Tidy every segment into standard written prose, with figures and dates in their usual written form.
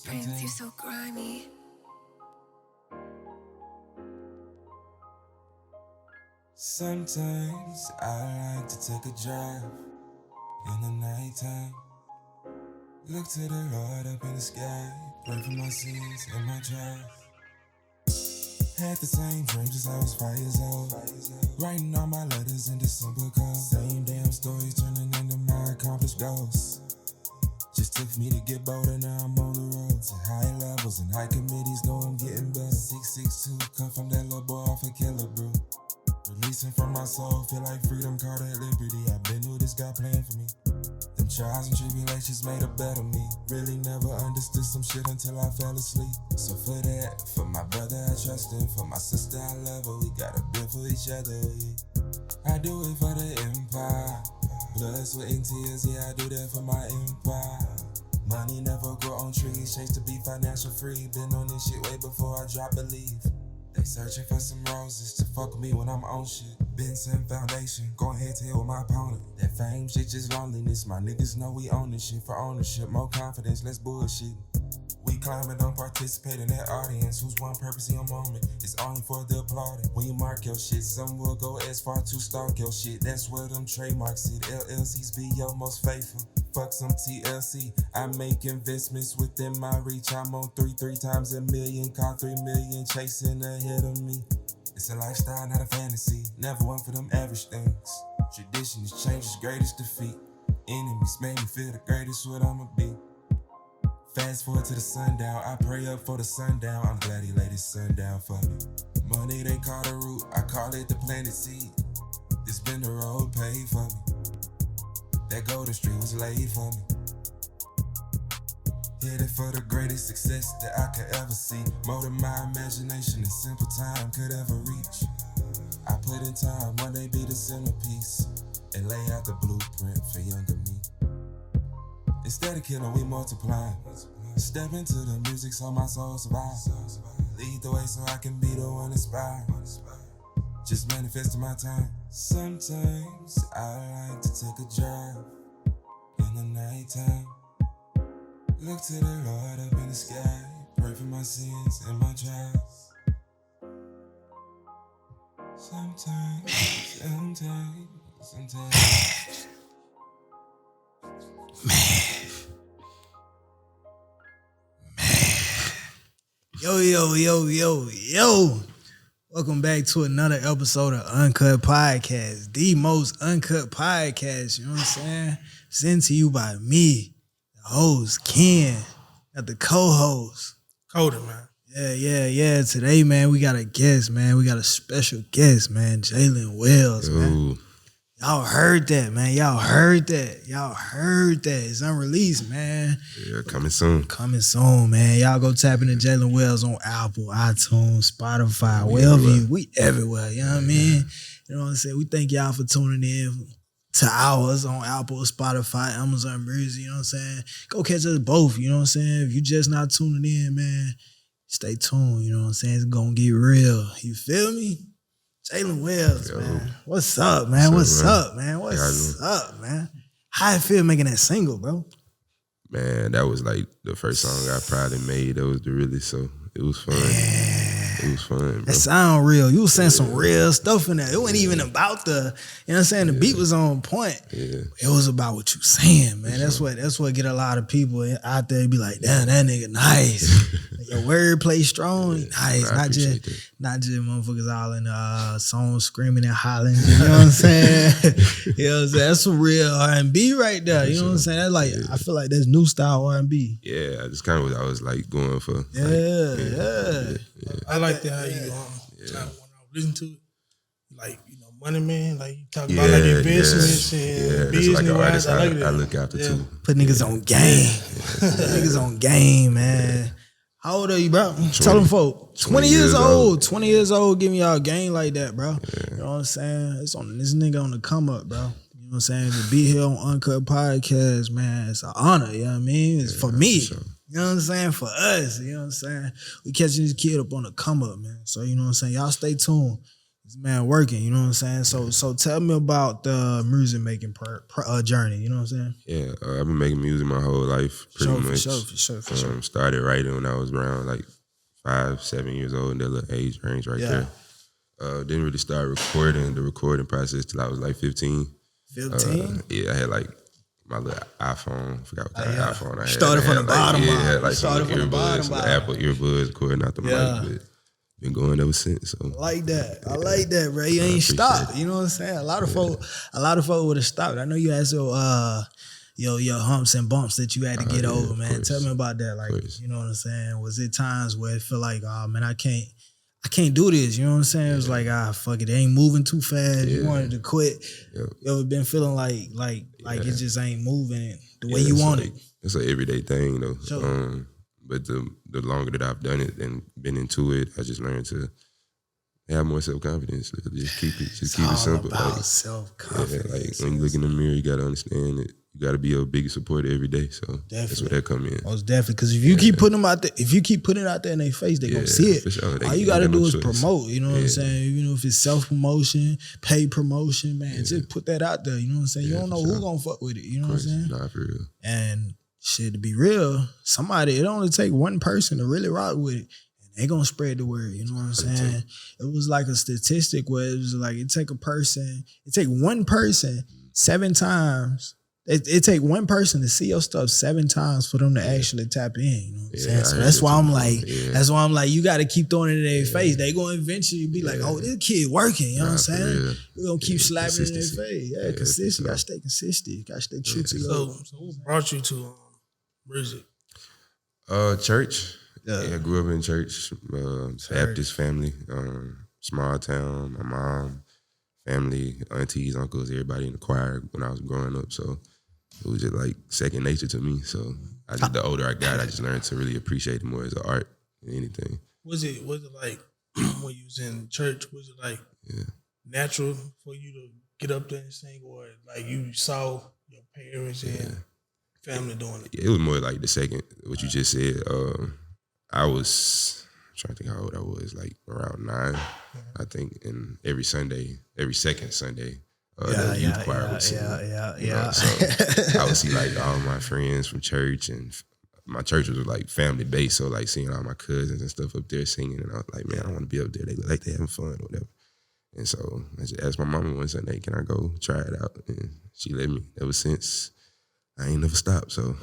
Prince, you're so grimy. Sometimes I like to take a drive in the nighttime. Look to the Lord up in the sky, pray for my sins and my drive. Had the same dream since I was 5 years old. Writing all my letters in December code. Same damn stories turning into my accomplished goals. Just took me to get bolder, now I'm on the road to high levels and high committees, know I'm getting better. 662, come from that little boy off a killer, bro. Releasing from my soul, feel like freedom, caught at liberty. I've been who this guy playing for me. Them trials and tribulations made a better me. Really never understood some shit until I fell asleep. So for that, for my brother I trust him, for my sister I love her, we gotta build for each other, yeah. I do it for the empire. Blood, sweat, and tears, yeah, I do that for my empire. Money never grow on trees, chase to be financial free. Been on this shit way before I drop a leaf. They searching for some roses to fuck with me when I'm on shit. Benson Foundation, going head to head with my opponent. That fame shit just loneliness, my niggas know we own this shit. For ownership, more confidence, less bullshit. We climbing, don't participate in that audience. Whose one purpose in your moment is only for the applauding. When you mark your shit, some will go as far to stalk your shit. That's where them trademarks sit. LLCs be your most faithful. Fuck some TLC. I make investments within my reach. I'm on three times a million. Call 3 million chasing ahead of me. It's a lifestyle, not a fantasy. Never one for them average things. Tradition is change's greatest defeat. Enemies made me feel the greatest what I'ma be. Fast forward to the sundown, I pray up for the sundown. I'm glad he laid his sun down for me. Money they call the root, I call it the planted seed. This been the road paid for me. That golden street was laid for me. Headed for the greatest success that I could ever see. More than my imagination and simple time could ever reach. I put in time, one day be the centerpiece, and lay out the blueprint for younger me. Instead of killing, we multiplying. Step into the music so my soul survives. Lead the way so I can be the one inspired. Just manifesting my time. Sometimes I like to take a drive in the nighttime. Look to the Lord up in the sky, pray for my sins and my trials. Sometimes. Yo. Welcome back to another episode of UNCUT Podcast, the most uncut podcast, you know what I'm saying? Sent to you by me, the host, Ken, got the co-host. Cody, man. Yeah. Today, man, we got a guest, man. We got a special guest, man, Jhalen Wells, man. Y'all heard that, man. Y'all heard that. It's unreleased, man. Yeah, coming soon. Man. Y'all go tap into Jhalen Wells on Apple, iTunes, Spotify, wherever we everywhere. You know what I mean? You know what I'm saying? We thank y'all for tuning in to ours on Apple, Spotify, Amazon Music. You know what I'm saying? Go catch us both. You know what I'm saying? If you just not tuning in, man, stay tuned. You know what I'm saying? It's gonna get real. You feel me? Jhalen Wells, man. What's up, man? What's up, man? How it feel making that single, bro? Man, that was like the first song I probably made. That was so it was fun. It was fun, bro. That sound real. You was saying some real stuff in there. It wasn't even about you know what I'm saying? The beat was on point. Yeah. It was about what you saying, man. That's what get a lot of people out there be like, damn, that nigga nice. Your wordplay strong, nice. Not just motherfuckers all in songs screaming and hollering. You know what I'm saying? You know what I'm saying? That's some real R&B right there. You know what I'm saying? That's like I feel like that's new style R&B. Yeah, I just kind of I was like going for. Yeah. I like that how you when I listen to it. like, money man, like you talk about like investments and business like wise. I like that. I look after too. Put niggas on game. Put niggas on game, man. How old are you, bro? Tell them folk. 20 years old. 20 years old giving y'all a game like that, bro. Yeah. You know what I'm saying? It's on this nigga on the come up, bro. You know what I'm saying? To be here on UNCUT Podcast, man, it's an honor, you know what I mean? It's for me. For sure. You know what I'm saying? For us, you know what I'm saying? We catching this kid up on the come up, man. So, you know what I'm saying? Y'all stay tuned. This man working, you know what I'm saying? So tell me about the music making journey, you know what I'm saying? Yeah, I've been making music my whole life, pretty much. For sure. Started writing when I was around like 5, 7 years old, in that little age range right there. Didn't really start the recording process till I was like 15. 15? Yeah, I had like my little iPhone. I forgot what kind of iPhone I had. Started from the bottom. Yeah, like some earbuds, some Apple earbuds recording out the mic. But been going ever since. So I like that. I like that, bro. You ain't stopped. You know what I'm saying? A lot of folk would have stopped. I know you had your humps and bumps that you had to get over, man. Tell me about that. Like, you know what I'm saying? Was it times where it felt like, oh man, I can't do this? You know what I'm saying? It was like, fuck it ain't moving too fast. You wanted to quit. You ever been feeling like it just ain't moving the way you want it? It's an everyday thing though. Sure. But the longer that I've done it and been into it, I just learned to have more self-confidence. Just keep it simple. About self-confidence. Like when you look in the mirror, you got to understand that you got to be your biggest supporter every day. So that's where that come in. Most definitely. Because if you keep putting them out there, if you keep putting it out there in their face, they gonna see it. For sure. All you got to do is promote. You know what I'm saying? Even if it's self-promotion, paid promotion, man, just put that out there. You know what I'm saying? You don't know who gonna fuck with it. You know what I'm saying? Nah, for real. And shit, to be real, it only take one person to really rock with it, and they gonna spread the word. You know what I'm saying? It was like a statistic where it was like it take one person 7 times. It take one person to see your stuff 7 times for them to actually tap in. You know what I'm saying? So that's why I'm like, you got to keep throwing it in their face. They gonna eventually be like, oh, this kid working. You know what I'm saying? We're gonna keep slapping it in their face. Yeah, consistent. Gotta stay consistent. Gotta stay true to your. So what brought you to music? Church. Yeah, I grew up in church. Baptist family, small town. My mom, family, aunties, uncles, everybody in the choir when I was growing up. So it was just like second nature to me. So the older I got, I just learned to really appreciate it more as an art than anything. Was it like when you was in church? Was it like natural for you to get up there and sing, or like you saw your parents and family doing it? It was more like the second, what you just said. I was trying to think how old I was, like around 9, I think, and every second Sunday, the youth choir would sing. So I would see like all my friends from church, and my church was like family based, so like seeing all my cousins and stuff up there singing, and I was like, man, I want to be up there. They look like they having fun or whatever. And so I just asked my mama one Sunday, can I go try it out? And she let me. Ever since, I ain't never stopped. So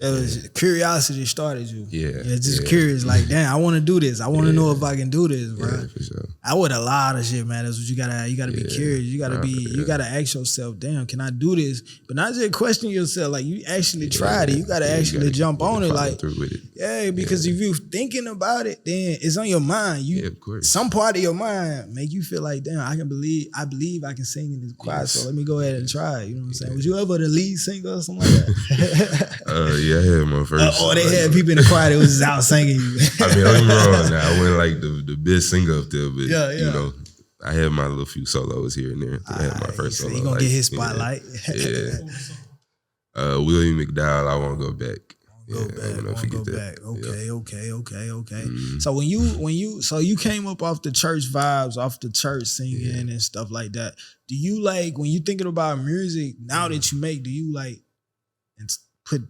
it was curiosity started you. Yeah. Just curious, like, damn, I want to do this. I want to know if I can do this, bro. Yeah, for sure. I would a lot of shit, man. That's what you gotta be curious. You gotta ask yourself, damn, can I do this? But not just question yourself, like you actually tried it. You gotta actually jump on it, like through with it. Yeah, because if you're thinking about it, then it's on your mind. Of course. Some part of your mind make you feel like, damn, I believe I can sing in this choir, so let me go ahead and try it. You know what I'm saying? Was you ever the lead singer or something like that? Yeah, I had my first. They had people in the choir that was just out singing you. I mean, I'm wrong now. I wasn't like the best singer up there, but you know, I had my little few solos here and there. I had my first solo. He gonna get his spotlight. William McDowell, I Won't Go Back. Won't go back. Okay. Mm-hmm. So when you came up off the church vibes, off the church singing and stuff like that, do you like, when you thinking about music now that you make, do you like and put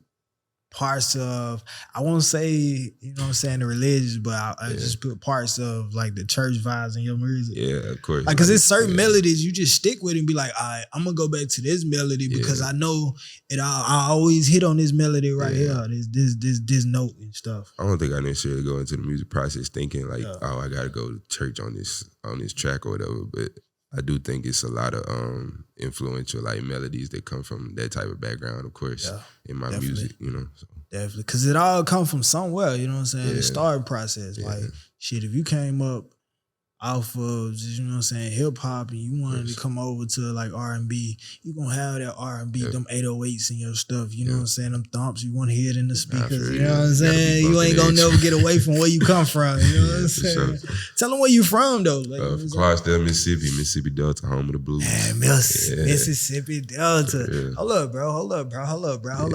parts of, I won't say, you know what I'm saying, the religious, but I just put parts of like the church vibes in your music? Yeah, of course. Like, cause there's certain melodies you just stick with and be like, all right, I'm gonna go back to this melody because I know it. I always hit on this melody right here, this note and stuff. I don't think I necessarily go into the music process thinking like, oh, I gotta go to church on this track or whatever, but I do think it's a lot of influential like melodies that come from that type of background, of course, in my music, you know. So. Definitely, because it all come from somewhere, you know what I'm saying? The starting process, like shit. If you came up off of just, you know what I'm saying, hip hop, and you wanted to come over to like R&B, you gonna have that R&B, them 808s in your stuff, you know what I'm saying, them thumps, you want to hear it in the speakers, you know what I'm saying? You ain't gonna never get away from where you come from, you know what I'm saying? Sure. Tell them where you from though. Like, From Clarksdale, Mississippi Delta, home of the blues. Man, Mississippi Delta. Hold up, bro.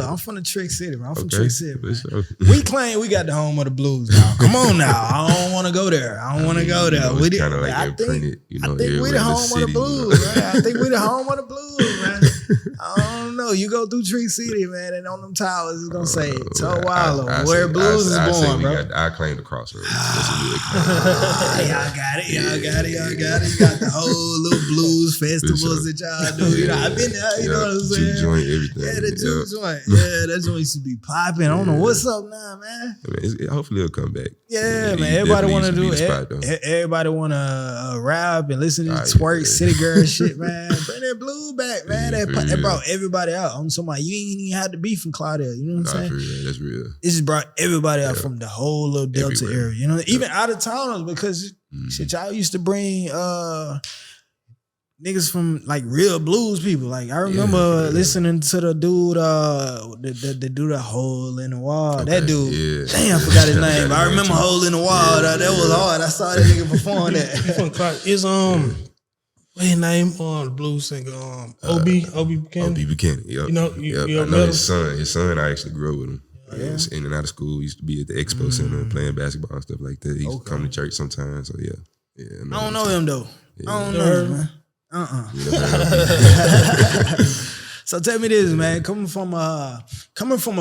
I'm from the Trick City, bro. I'm from Trick City, man. Sure. We claim we got the home of the blues now. Come on now. I don't want to go there. It's kind of like imprinted, I think we the home of the blues, man. I think we the home of the blues, man. I don't know. You go through Trick City, man, and on them towers, it's gonna say Towalo, where blues is born, bro. I claim the crossroads. Y'all got it. You got the whole little blues festivals that y'all do. You know, I've been there. You know what I'm saying? Juke joint, everything. Yeah, the juke joint. Yeah, that joint used to be popping. I don't know what's up now, man. Hopefully it'll come back. Yeah, man. Everybody want to do it. Everybody want to rap and listen to twerk, city girl shit, man. Bring that blues back, man. That brought everybody out. I'm talking about you ain't even had to be from Claudel. You know what I'm saying? That's real. It just brought everybody out from the whole little Delta area. You know, even out of towners, because shit, y'all used to bring niggas from like real blues people. Like I remember listening to the dude, the dude that Hole in the Wall. That dude, damn, I forgot his name. I remember Hole in the Wall. That was hard. I saw that nigga perform that. Is what his name on the blues singer? Obi Buchanan. Obi Buchanan. Yep. You know, I know his son. His son, I actually grew up with him. He was in and out of school. He used to be at the Expo Center playing basketball and stuff like that. He used to come to church sometimes. So yeah. I don't know him though. Yeah. I don't know him, man. So tell me this, man. Coming from a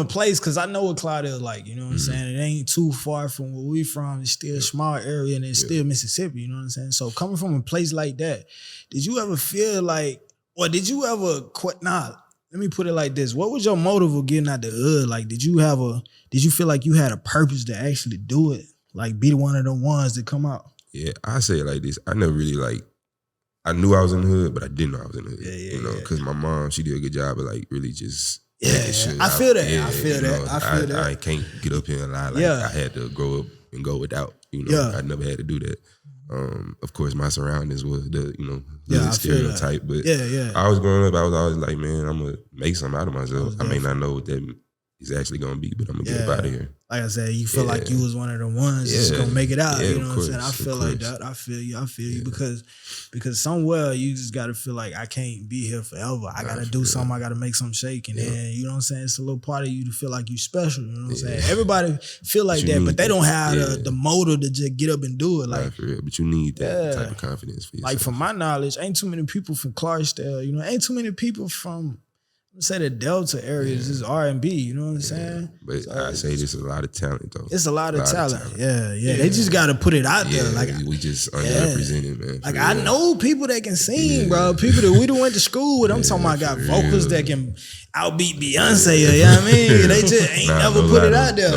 place, because I know what Claudel like, you know what I'm saying? It ain't too far from where we from. It's still a small area and it's still Mississippi, you know what I'm saying? So coming from a place like that, did you ever feel like, or did you ever quit? Nah, let me put it like this. What was your motive of getting out the hood? Like, did you feel like you had a purpose to actually do it? Like be one of the ones that come out? Yeah, I say it like this. I never really I knew I was in the hood, but I didn't know I was in the hood. You know, because my mom, she did a good job of like really just making sure. I feel that. I can't get up here and lie. Like I had to grow up and go without. You know, I never had to do that. Of course, my surroundings were the hood stereotype. But I was growing up, I was always like, man, I'm gonna make something out of myself. I may not know what that is actually gonna be, but I'm gonna get up out of here. Like I said, you feel like you was one of the ones that's gonna make it out. You know what I'm saying? I feel like that. I feel you because somewhere you just gotta feel like I can't be here forever. I gotta do something. I gotta make something shake, and then you know what I'm saying. It's a little part of you to feel like you special. You know what I'm saying? Everybody feel like that, but they don't have the motive to just get up and do it. Like, for real. But you need that type of confidence for yourself. Like from my knowledge, ain't too many people from Clarksdale. You know, ain't too many people from. Say the Delta areas is R&B, you know what I'm saying? But so I say there's a lot of talent though. It's a lot of talent. Yeah. They just gotta put it out there. Like we just underrepresented, man. Like I know people that can sing, bro. People that we done went to school with. I'm talking about got vocals that can outbeat Beyonce, you know what I mean? They just ain't never put it out there.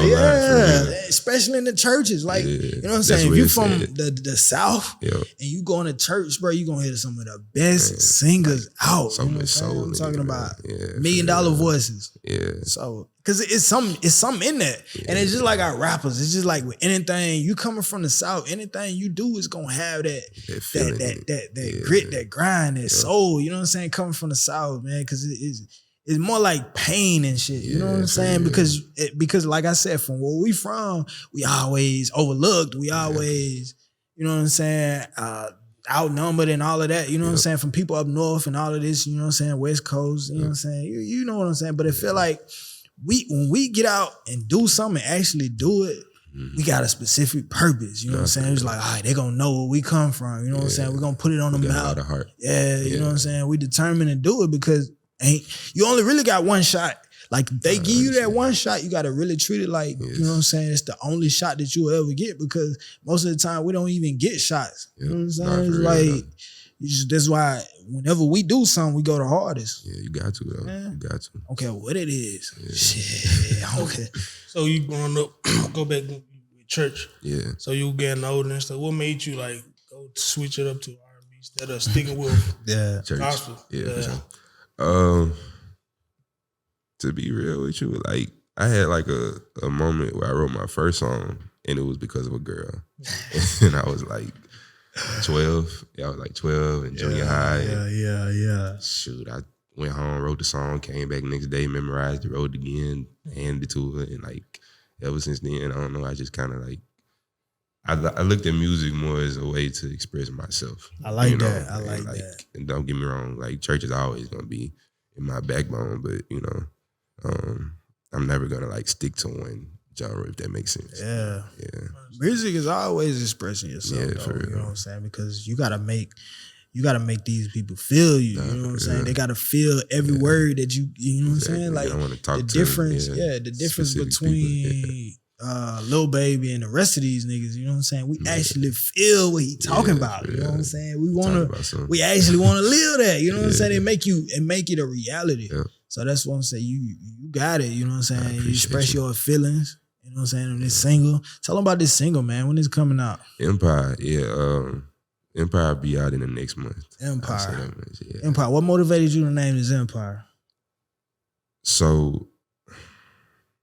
Especially in the churches. Like, you know what I'm saying? If you from the South and you going to church, bro, you gonna hear some of the best singers out. So much soul. I'm talking about $1 million voices. So because it's something in that. And it's just like our rappers. It's just like with anything, you coming from the South, anything you do is gonna have that grit, that grind, that soul, you know what I'm saying? Coming from the South, man, because it's more like pain and shit. You know what I'm saying? Because like I said, from where we from, we always overlooked. We always, you know what I'm saying, outnumbered and all of that. You know what I'm saying? From people up north and all of this, you know what I'm saying, West Coast, you know what I'm saying? You know what I'm saying? But it feel like when we get out and do something and actually do it, we got a specific purpose. You know what I'm saying? It's like, all right, they gonna know where we come from. You know what I'm saying? We're gonna put it on the map. You know what I'm saying? We determined to do it because you only really got one shot. Like they give you that one shot, you gotta really treat it like, you know what I'm saying? It's the only shot that you'll ever get because most of the time we don't even get shots. You know what I'm saying? It's like, that's why whenever we do something, we go the hardest. Yeah, you got to though. You got to. Okay, what it is. Shit. Okay. So you growing up, go back to church. Yeah. So you getting older and stuff. What made you like go switch it up to R&B instead of sticking with gospel? Yeah, for sure. To be real with you, like I had like a moment where I wrote my first song and it was because of a girl. And I was like, 12. Yeah, I was like 12 in junior high. Yeah. Shoot, I went home, wrote the song, came back next day, memorized it, wrote it again, handed it to her, and like ever since then, I don't know, I just kind of like I looked at music more as a way to express myself. I like that. I like that. And don't get me wrong, like church is always gonna be in my backbone, but I'm never gonna like stick to one genre, if that makes sense. Yeah. Music is always expressing yourself. Yeah, though, for real. You know what I'm saying? Because you gotta make these people feel you. You know what I'm saying? They gotta feel every word that you know what I'm saying? Like I want to talk the to difference, the difference between Lil Baby and the rest of these niggas, you know what I'm saying? We actually feel what he talking about. You know what I'm saying? We actually wanna live that. You know what I'm saying? It make it a reality. Yeah. So that's what I'm saying. You got it. You know what I'm saying? You express your feelings. You know what I'm saying? On this single. Tell them about this single, man. When is it coming out? Empire, Empire be out in the next month. Empire. Empire. What motivated you to name this Empire? So,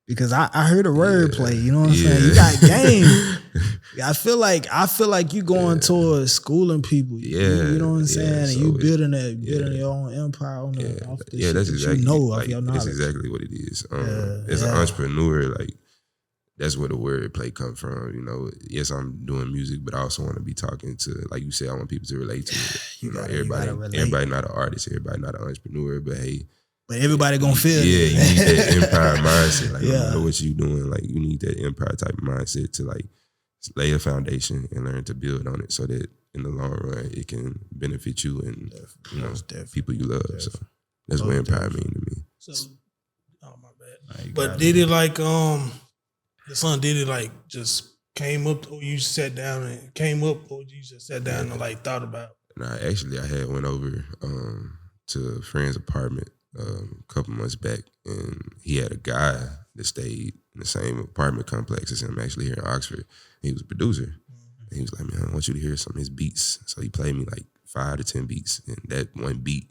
because I heard a wordplay, you know what I'm saying? You got game. I feel like you going towards schooling people. You know what I'm saying? And you building your own empire on off the shit that's exactly, you know like, of your knowledge. That's exactly what it is. As an entrepreneur, like that's where the wordplay comes from. You know, yes, I'm doing music, but I also want to be talking to, like you said, I want people to relate to it. Everybody not an artist, everybody not an entrepreneur, but hey. But everybody gonna feel it. You need that empire mindset. Like, no matter what you doing, like you need that empire type of mindset to like lay a foundation and learn to build on it so that in the long run it can benefit you and people you love. So that's what empire mean to me. So, my bad. But did it like the son did it like just came up, or you sat down and came up, or you just sat down and like thought about? Nah, actually I had went over to a friend's apartment a couple months back, and he had a guy that stayed in the same apartment complex as him, actually here in Oxford. He was a producer. And he was like, man, I want you to hear some of his beats. So he played me like 5 to 10 beats. And that one beat,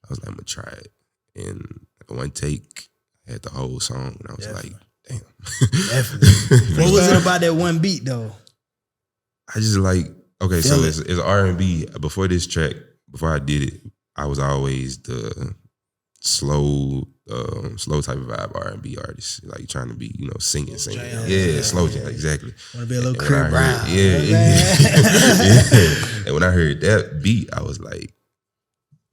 I was like, I'm going to try it. And one take, I had the whole song. And I was like, damn. Definitely. What was it about that one beat, though? I just like, okay, so it's R&B. Before this track, before I did it, I was always the slow type of vibe R&B artist, like trying to be, singing. Slow jam, exactly. Want to be a little Crib Brown. And when I heard that beat, I was like,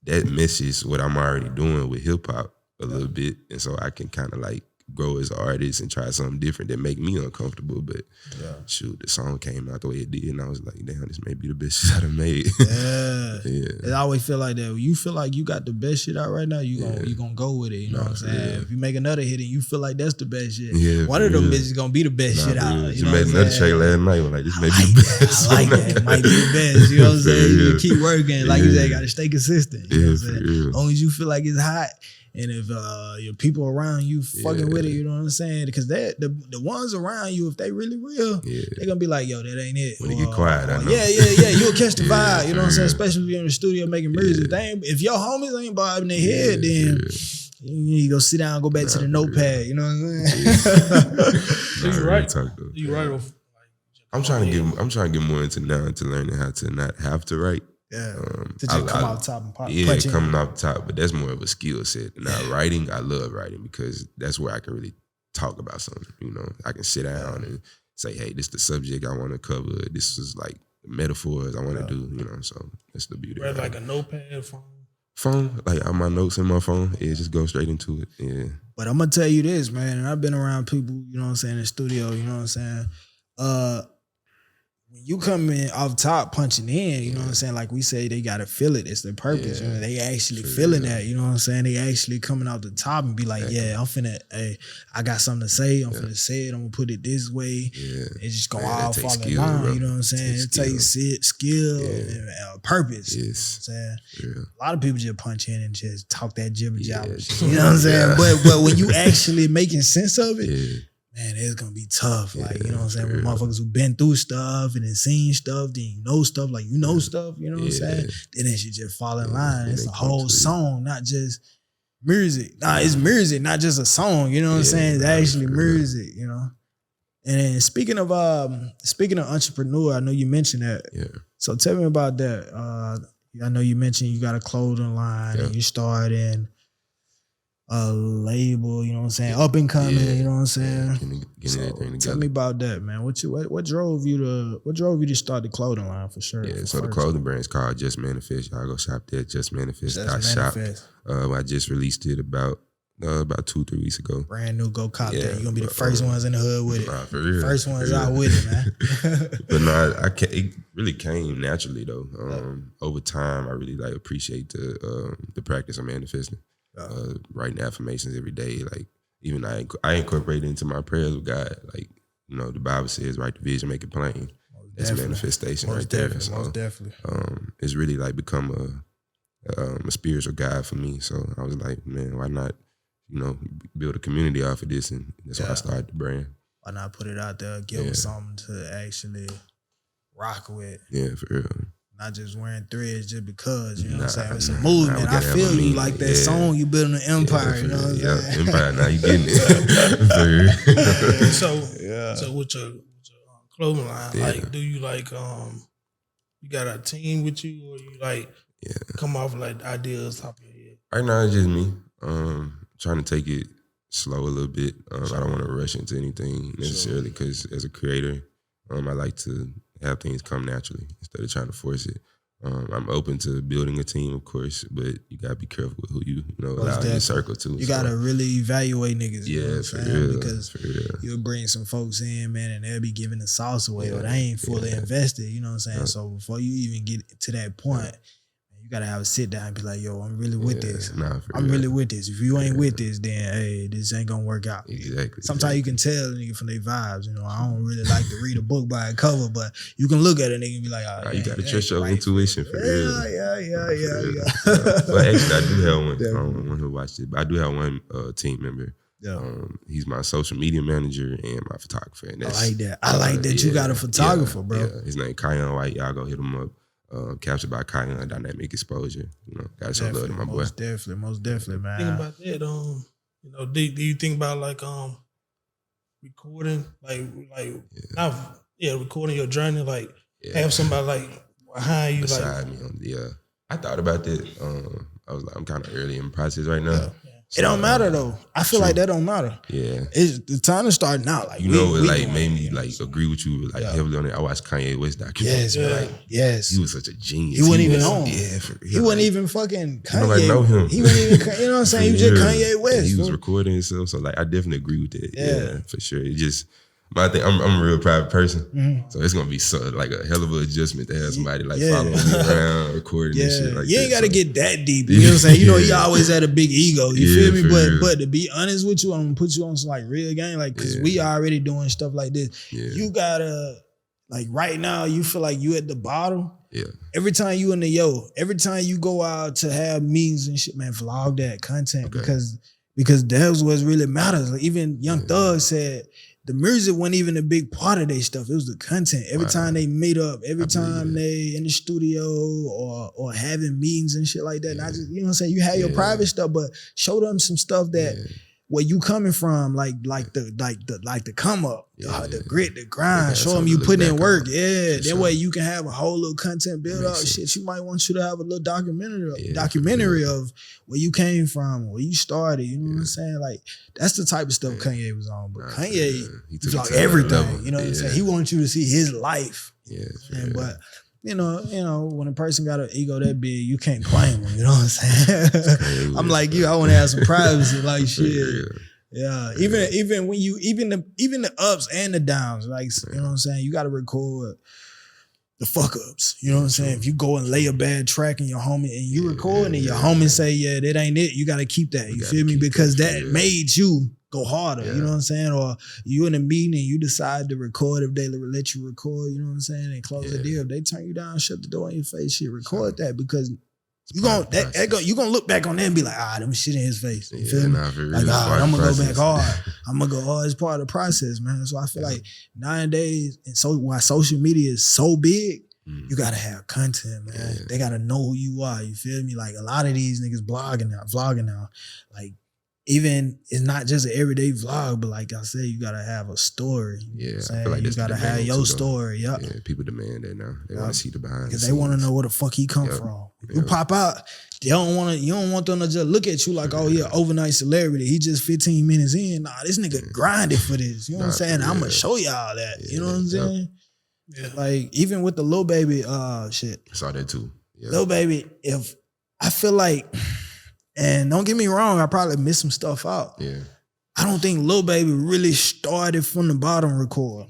that misses what I'm already doing with hip hop a little bit, and so I can kind of like grow as an artist and try something different that make me uncomfortable. But shoot, the song came out the way it did, and I was like, damn, this may be the best shit I done made. I always feel like that. When you feel like you got the best shit out right now, you gonna go with it. You know what I'm saying? If you make another hit and you feel like that's the best shit, one of them bitches gonna be the best shit out. You made another track last night. Like, this may be the best. I like that. It might be the best. You know what I'm saying? You keep working. Like you said, gotta stay consistent. You know what I'm saying? As long as you feel like it's hot. And if your people around you fucking with it, you know what I'm saying? Because the ones around you, if they really real, they're going to be like, yo, that ain't it. When they get quiet, I know. You'll catch the vibe, you know what I'm saying? Especially if you're in the studio making music. If your homies ain't bobbing their head, then you need to go sit down and go back to the notepad, you know what I'm saying? You're right. You're right. I'm trying to get more into now to learning how to not have to write. To just come out top and pop. Coming off top, but that's more of a skill set. Now writing, I love writing because that's where I can really talk about something. I can sit down and say, hey, this is the subject I want to cover. This is like the metaphors I want to do. So that's the beauty. Right, like a notepad phone, like all my notes in my phone. Just go straight into it. Yeah. But I'm gonna tell you this, man. And I've been around people, you know what I'm saying, in the studio. You know what I'm saying. When you come in off top punching in, you know what I'm saying? Like we say, they gotta feel it. It's their purpose. You know, they actually feeling that. You know what I'm saying? They actually coming out the top and be like, I'm finna, I got something to say. I'm finna say it. I'm gonna put it this way. It just go all fall in line. You know what I'm saying? It takes skill and purpose. You know what I'm saying? A lot of people just punch in and just talk that jibber jabber. You know what I'm saying? But when you actually making sense of it, man, it's gonna be tough. Like, you know what I'm saying? With motherfuckers who been through stuff and then seen stuff, then you know stuff, like you know stuff, you know what I'm saying? Then it should just fall in line. It's a whole song, not just music. Nah, it's music, not just a song, you know what I'm saying? It's actually music, you know? And then speaking of entrepreneur, I know you mentioned that. So tell me about that. I know you mentioned you got a clothing line and you started a label, you know what I'm saying? Up and coming, you know what I'm saying? Getting everything together. Tell me about that, man. What drove you to start the clothing line for sure? Yeah, so the clothing brand is called Just Manifest. Y'all go shop there, justmanifest.shop. I just released it about 2-3 weeks ago. Brand new, go cop that. You're gonna be the first ones in the hood with it. Nah, for real. First ones out with it, man. But no, it really came naturally though. Over time, I really appreciate the practice of manifesting. Writing affirmations every day. Like even I incorporate it into my prayers with God. Like, the Bible says, write the vision, make it plain. That's manifestation right there. Most definitely. It's really become a spiritual guide for me. So I was like, man, why not, build a community off of this? And that's why I started the brand. Why not put it out there, give them something to actually rock with? Yeah, for real. Not just wearing threads just because, you know what I'm saying? It's a movement. I feel you like that song, you building an empire, you know what I'm saying? Empire, now you getting it. So with your clothing line, do you you got a team with you, or you come off ideas top of your head? Right now it's just me. Trying to take it slow a little bit. I don't want to rush into anything necessarily because as a creator, I like to have things come naturally instead of trying to force it. I'm open to building a team, of course, but you gotta be careful with who you allow in your circle too. You gotta really evaluate niggas. You know what I'm for saying? real, because for real. You'll bring some folks in, man, and they'll be giving the sauce away, or they ain't fully invested. You know what I'm saying? So before you even get to that point, you gotta have a sit down and be like, yo, I'm really with this. I'm really with this. If you ain't with this, then hey, this ain't gonna work out. Exactly. Sometimes you can tell a nigga from their vibes. I don't really like to read a book by a cover, but you can look at a nigga and be like, oh, you gotta trust your intuition for real. Yeah. But actually, I do have one. I don't want to watch it, but I do have one team member. Yeah. He's my social media manager and my photographer. And that's, I like that. I like that you got a photographer, bro. Yeah. His name Kion White. Y'all go hit him up. Captured by Kion, Dynamic Exposure. Gotta show love to my boy. Most definitely, man. Think about that. Do you think about recording, recording your journey, have somebody behind you, beside me. I thought about that. I was I'm kind of early in the process right now. Yeah. So, it don't matter though. I feel like that don't matter. Yeah, it's the time to start now. Made me agree with you heavily on it. I watched Kanye West documentary. Yes, he was such a genius. He wasn't even on. Yeah, for real. He wasn't even fucking Kanye. Nobody know him. He wasn't even. You know what I'm saying? He was just Kanye West. He was recording himself. So I definitely agree with that. Yeah, for sure. It just. My thing, I'm a real private person, so it's gonna be a hell of an adjustment to have somebody following me around, recording and shit like that. You ain't gotta get that deep. You know what I'm saying? He always had a big ego. You feel me? But to be honest with you, I'm gonna put you on some real game, because we already doing stuff like this. Yeah. You gotta right now, you feel like you at the bottom. Yeah. Every time you every time you go out to have meetings and shit, man, vlog that content because that's what really matters. Even Young Thug said. The music wasn't even a big part of their stuff. It was the content. Every time they meet up, every time they in the studio or having meetings and shit like that. Not just, you know what I'm saying? You have your private stuff, but show them some stuff that where you coming from, like the come up, the grit, the grind. Show them you putting in work. That way you can have a whole little content build up. Shit, you might want you to have a little documentary of where you came from, where you started. You know what I'm saying? That's the type of stuff Kanye was on. But Kanye, he's everything. You know what I'm saying? He wants you to see his life. But you know, when a person got an ego that big, you can't claim them. You know what I'm saying? I'm like you. I want to have some privacy, shit. Yeah, even when even the ups and the downs, you know what I'm saying. You got to record the fuck ups. You know what I'm saying? If you go and lay a bad track and your homie and you record and your homie say, that ain't it, you got to keep that. You feel me? Because that made you go harder. You know what I'm saying? Or you in a meeting and you decide to record. If they let you record, you know what I'm saying, and close the deal. If they turn you down, shut the door in your face, shit, record that because you gonna look back on that and be like, them shit in his face. You feel me? I'm gonna go back hard. I'm gonna go hard as part of the process, man. So I feel like nowadays, and so why social media is so big, you gotta have content, man. They gotta know who you are. You feel me? A lot of these niggas vlogging now. even it's not just an everyday vlog, but like I said, you gotta have a story. Yeah, I feel like you gotta have your story. Yeah, people demand that now. They want to see the behind the because scenes. they want to know where the fuck he come from. You pop out, you don't want them to just look at you like, oh yeah, overnight celebrity. He just 15 minutes in. Nah, this nigga grinded for this. You know what I'm saying? I'm gonna show y'all that. You know what I'm saying? Yeah. Like even with the Lil Baby shit. I saw that too. Yeah. Lil Baby, if I feel like. And don't get me wrong, I probably missed some stuff out. Yeah. I don't think Lil Baby really started from the bottom record.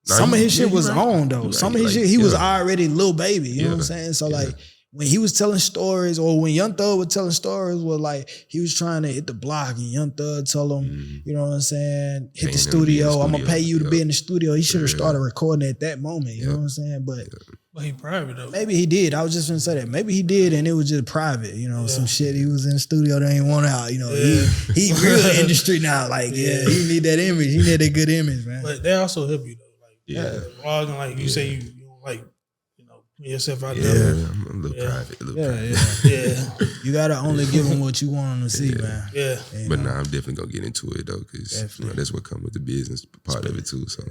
Some of his shit was on though. Some of his shit, he was already Lil Baby. You know what I'm saying? So like when he was telling stories, or when Young Thug was telling stories, was like he was trying to hit the block, and Young Thug told him, you know what I'm saying, hit the studio. I'm gonna pay you to be in the studio. He should have started recording at that moment. You know what I'm saying? But he private though. Maybe he did. I was just gonna say that. Maybe he did, and it was just private. You know, some shit he was in the studio that ain't want out. You know, he real industry now. Like, he need that image. He need that good image, man. But they also help you though. Like, vlogging, like you say, you don't like, you know, put yourself out there. I'm a little private. A little private. Yeah. You gotta only give them what you want them to see, man. Yeah. But I'm definitely gonna get into it though, because that's what comes with the business part of it too. So.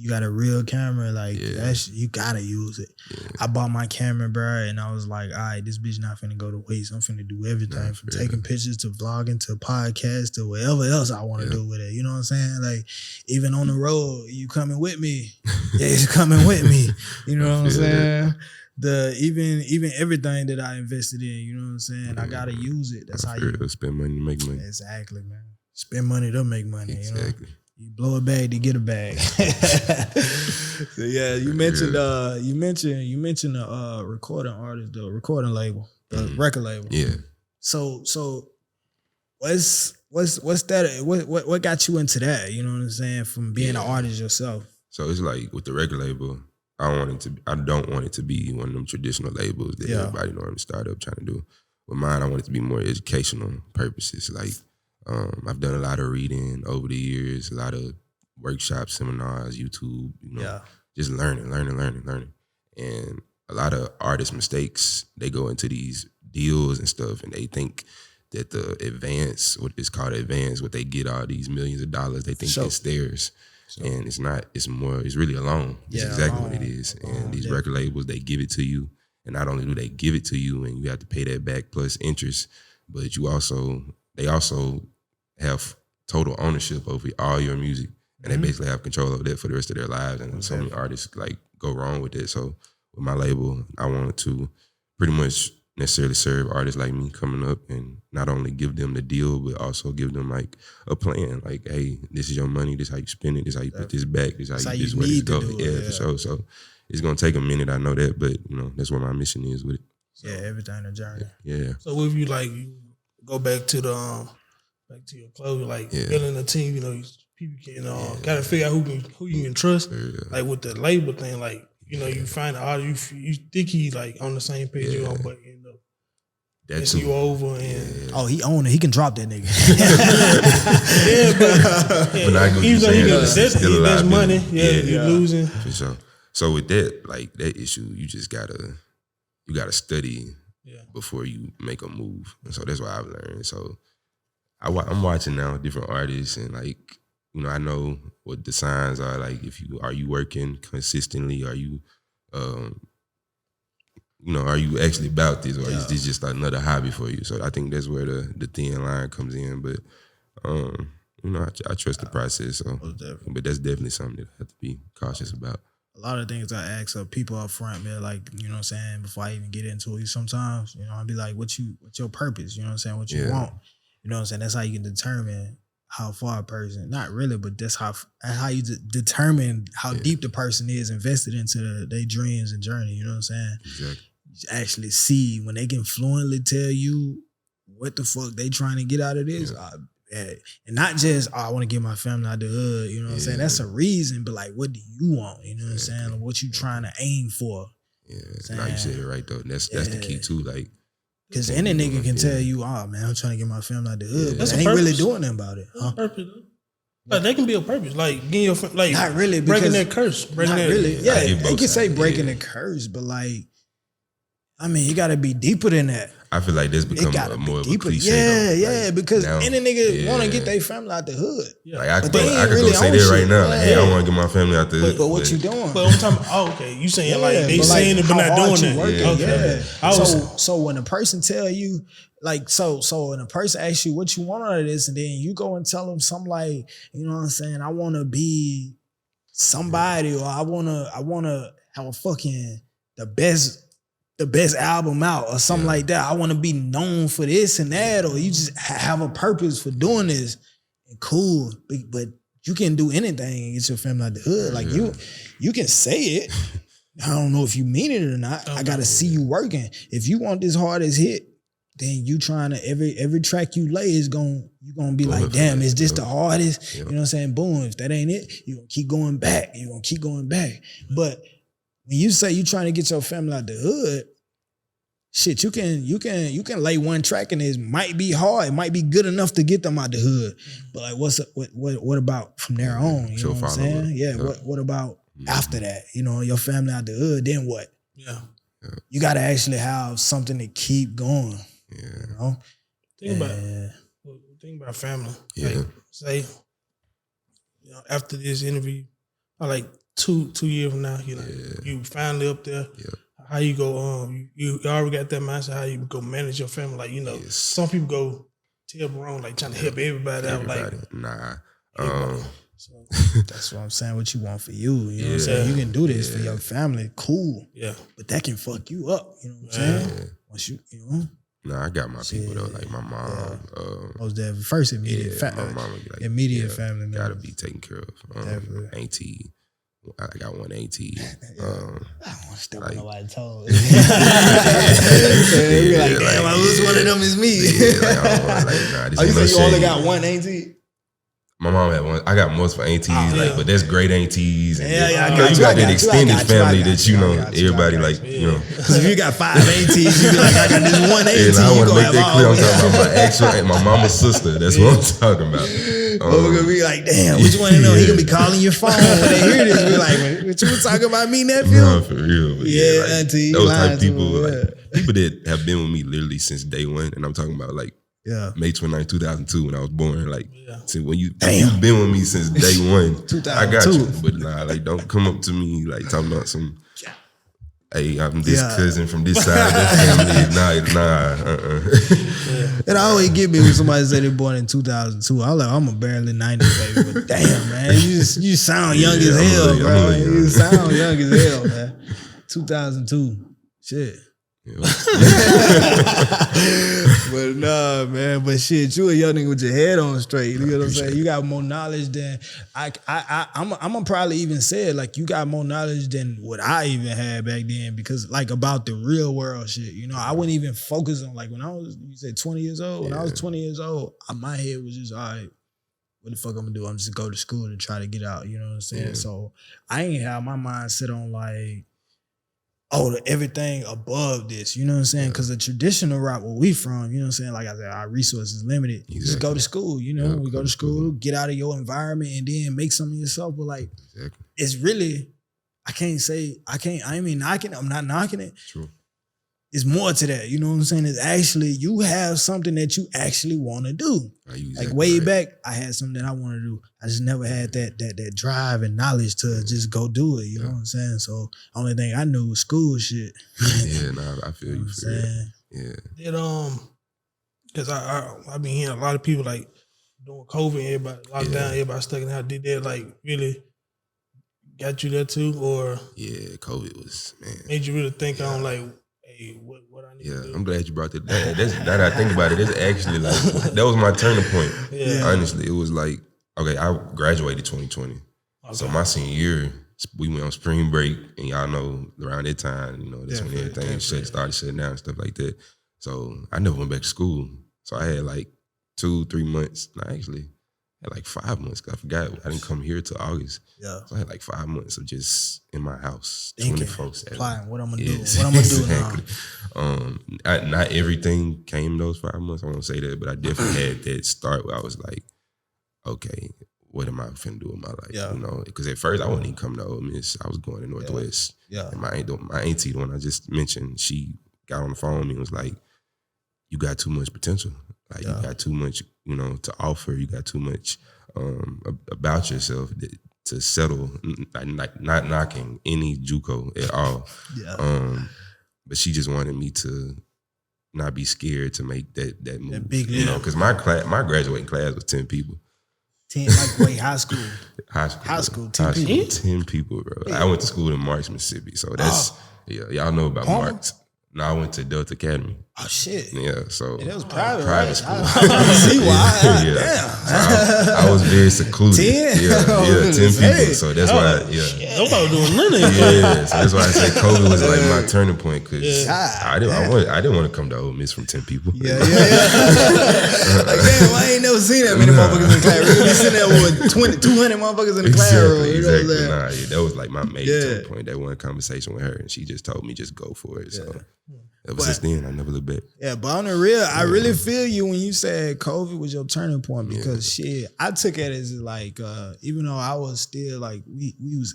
You got a real camera, like you gotta use it. I bought my camera, bro, and I was like, all right, this bitch not finna go to waste. I'm finna do everything from taking pictures to vlogging to podcast to whatever else I want to do with it. You know what I'm saying? Like, even on the road, you coming with me? You coming with me? You know what I'm saying? Even everything that I invested in, you know what I'm saying? I gotta use it. That's how you spend money to make money. Exactly, man. Spend money to make money. Exactly. You know? You blow a bag to get a bag. So yeah, you mentioned the recording artist, the recording label, the record label. Yeah. So what's that? What got you into that? You know what I'm saying? From being an artist yourself. So it's like with the record label, I don't want it to be one of them traditional labels that everybody normally start up trying to do. With mine, I want it to be more educational purposes. Like I've done a lot of reading over the years, a lot of workshops, seminars, YouTube, just learning. And a lot of artist mistakes, they go into these deals and stuff, and they think that the advance, what is called advance, what they get all these millions of dollars, they think it's theirs. And it's not, it's really a loan. It's exactly what it is. And these record labels, they give it to you. And not only do they give it to you and you have to pay that back plus interest, but they also have total ownership over all your music. And they basically have control over that for the rest of their lives. And so many artists like go wrong with it. So with my label, I wanted to pretty much necessarily serve artists like me coming up and not only give them the deal, but also give them like a plan. Like, hey, this is your money. This is how you spend it. This is how you put this back. This is how you where this go. For sure. So it's going to take a minute. I know that, but you know, that's what my mission is with it. So, everything a journey. Yeah. So if you go back to your clothes, like building a team, you know, people can gotta figure out who you can trust. Like with the label thing, like, you know, you find an artist, you think he like on the same page you on, but end up that's you over and he own it. He can drop that nigga. But even though he gets money, you're losing. For sure. So with that, like that issue, you just gotta study before you make a move. And so that's what I've learned. So I'm watching now different artists and like, you know, I know what the signs are. Like, are you working consistently? Are you, are you actually about this, or is this just another hobby for you? So I think that's where the thin line comes in. But you know, I trust the process. So, but that's definitely something that I have to be cautious about. A lot of things I ask of people up front, man, like, you know what I'm saying, before I even get into it, sometimes, you know, I'll be like, what's your purpose? You know what I'm saying? What you want? You know what I'm saying? That's how you can determine how far a person, not really, but that's how you determine how deep the person is invested into their dreams and journey. You know what I'm saying? Exactly. You actually see when they can fluently tell you what the fuck they trying to get out of this. And not just, I want to get my family out the hood. You know what I'm saying? That's a reason, but like, what do you want? You know what I'm saying? Like, what you trying to aim for? Yeah, now you said it right though. That's the key too. Like, because any nigga can tell you, oh man, I'm trying to get my family out the hood, but they ain't really doing nothing about it. Huh? Purpose. Like, they can be a purpose, like getting your like not really breaking that curse. Not really. Yeah, they can say breaking the curse, but like, I mean, you got to be deeper than that. I feel like this become more of a cliche. Yeah, because any nigga want to get their family out the hood. Yeah. Like I could go say that right now. Like, hey, I want to get my family out the hood. But what you doing? But I'm talking about, okay, you saying like they saying it but not doing it. So when a person tell you, like, so when a person asks you what you want out of this, and then you go and tell them something like, you know what I'm saying, I want to be somebody, or I want to have a fucking the best album out or something like that. I want to be known for this and that, or you just have a purpose for doing this. And cool, but you can do anything and get your family out the hood. Like you can say it. I don't know if you mean it or not. I gotta see you working. If you want this hardest hit, then you trying to every track you lay is you gonna be like, damn, is this the hardest? You know what I'm saying? Boom. If that ain't it, you gonna keep going back. You gonna keep going back. But when you say you trying to get your family out the hood, shit, you can lay one track and it might be hard. It might be good enough to get them out the hood. But like, what about from there on? You know what I'm saying? Yeah. What about after that? You know, your family out the hood, then what? Yeah. You got to actually have something to keep going. Yeah. You know? Think about family. Yeah. Like, say, you know, after this interview, or like 2 years from now, you finally up there. Yeah. How you go? You already got that mindset. How you go manage your family? Like, you know, some people go tell wrong, like trying to help everybody out. Like, nah. So that's what I'm saying. What you want for you? You know what I'm saying? You can do this for your family, cool. Yeah, but that can fuck you up. You know what I'm saying? Once you know. Nah, I got my people though, like my mom. Most definitely. First immediate family. My mama be like, immediate family members. Gotta be taken care of. Auntie. I got one auntie. I don't want to step on nobody's toes. Be like, damn, I lose one of them is me. You say you only got one auntie? My mom had one. I got multiple aunties, but that's great aunties. And I got you got that extended family that you know everybody like, you know. Because if you got 5 aunties, you be like, I got this one auntie. And I want to make that clear. I'm talking about my actual, my mama's sister. That's what I'm talking about. We're gonna be like, damn, which one of them? He gonna be calling your phone when they hear this. We're like, what you talking about me, nephew? No, for real. But like, auntie. Those type of people, like people that have been with me literally since day one, and I'm talking about like May 29, 2002, when I was born. Like, see, when you've been with me since day one, I got you. But nah, like, don't come up to me like talking about some. Hey, I'm this cousin from this side of the family. Nah. It always get me when somebody say they're born in 2002. I'm like, I'm a barely 90 baby, but damn, man, you sound young as hell, bro. You sound young as hell, man. 2002, shit. But nah, man. But shit, you a young nigga with your head on straight. You know what I'm saying? You got more knowledge than I'm gonna probably even say it, like, you got more knowledge than what I even had back then, because like about the real world shit. You know, I wouldn't even focus on, like, when I was, you said 20 years old. When I was 20 years old, my head was just, all right, what the fuck I'm gonna do? I'm just gonna go to school to try to get out. You know what I'm saying? Yeah. So I ain't have my mind set on like, everything above this, you know what I'm saying? Because the traditional route where we from, you know what I'm saying? Like I said, our resources limited. Exactly. Just go to school, you know? We go to school, get out of your environment, and then make something of yourself. But like, it's really, I'm not knocking it. True. It's more to that, you know what I'm saying? It's actually, you have something that you actually want to do. Like way back, I had something that I want to do. I just never had that drive and knowledge to just go do it, you know what I'm saying? So only thing I knew was school shit. I feel you for that. Yeah. Because I've been hearing a lot of people like during COVID, everybody locked down, everybody stuck in the house. Did that like really got you there too? Or COVID was, man. Made you really think on like, what I need to do. I'm glad you brought that. Now that I think about it, that's actually like, that was my turning point. Honestly, it was like, okay, I graduated 2020. So my senior year, we went on spring break, and y'all know around that time, you know, that's when everything started shutting down and stuff like that. So I never went back to school. So I had like 2-3 months. No, actually, I had like 5 months. I forgot I didn't come here till August. Yeah. So I had like 5 months of just in my house, 24/7. Applying what I'm gonna do. What I'm gonna do now. Not everything came those 5 months. I won't say that, but I definitely had that start where I was like, okay, what am I finna do with my life? You know, because at first I wasn't even coming to Ole Miss. I was going to Northwest. And my auntie, the one I just mentioned, she got on the phone with me and was like, you got too much potential. Like you got too much, to offer. You got too much about yourself to settle. Like not knocking any JUCO at all. Yeah. But she just wanted me to not be scared to make that move. That big, because my graduating class was 10 people. 10, like wait, high school. High school, 10 people. 10 people, bro. Yeah. I went to school in Marks, Mississippi, so that's y'all know about Marks. No, I went to Delta Academy. Oh shit! Yeah, so that was private school. I see why. Damn, so I was very secluded. 10? Yeah, 10 people. So that's why. Nobody doing none of it. Yeah, so that's why I said COVID was like my turning point because I didn't want to come to Ole Miss from 10 people. Yeah. Like damn, I ain't never seen that many motherfuckers in the class. We sitting there with 200 motherfuckers in the classroom. Exactly. That was like my major turning point. That one conversation with her, and she just told me just go for it. So. Ever since then, I never looked back. Yeah, but on the real, I really feel you when you said COVID was your turning point because shit, I took it as like, even though I was still like,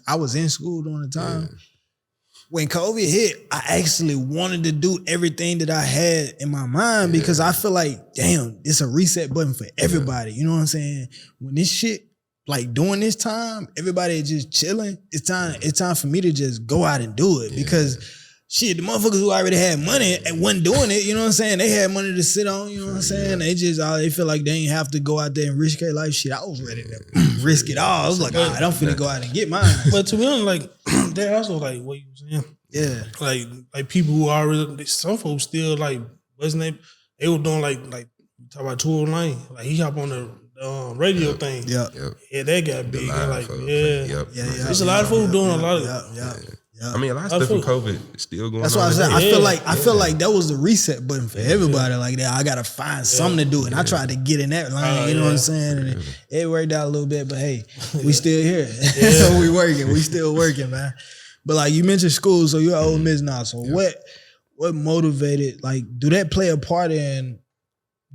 I was in school during the time. Yeah. When COVID hit, I actually wanted to do everything that I had in my mind because I feel like, damn, it's a reset button for everybody. You know what I'm saying? When this shit, like during this time, everybody is just chilling. It's time for me to just go out and do it because shit, the motherfuckers who already had money and wasn't doing it, you know what I'm saying? They had money to sit on, you know what I'm saying? They feel like they ain't have to go out there and risk their life. Shit, I was ready to risk it all. I was like, all right, I'm finna go out and get mine. But to be honest, like, they also like what you were saying. Yeah. Like people who already, some folks still like, they were doing like talk about 209. Like he hop on the radio thing. Yeah. Yeah, that got big. Like, Yeah. There's a lot of folks doing a lot of Yeah. I mean, a lot of stuff from COVID still going on. That's why I said I feel like that was the reset button for everybody. Like, I gotta find something to do, and I tried to get in that line. You know what I'm saying? And it worked out a little bit, but hey, we still here. So we working. We still working, man. But like you mentioned school, so you're at Ole Miss now. So what motivated? Like, do that play a part in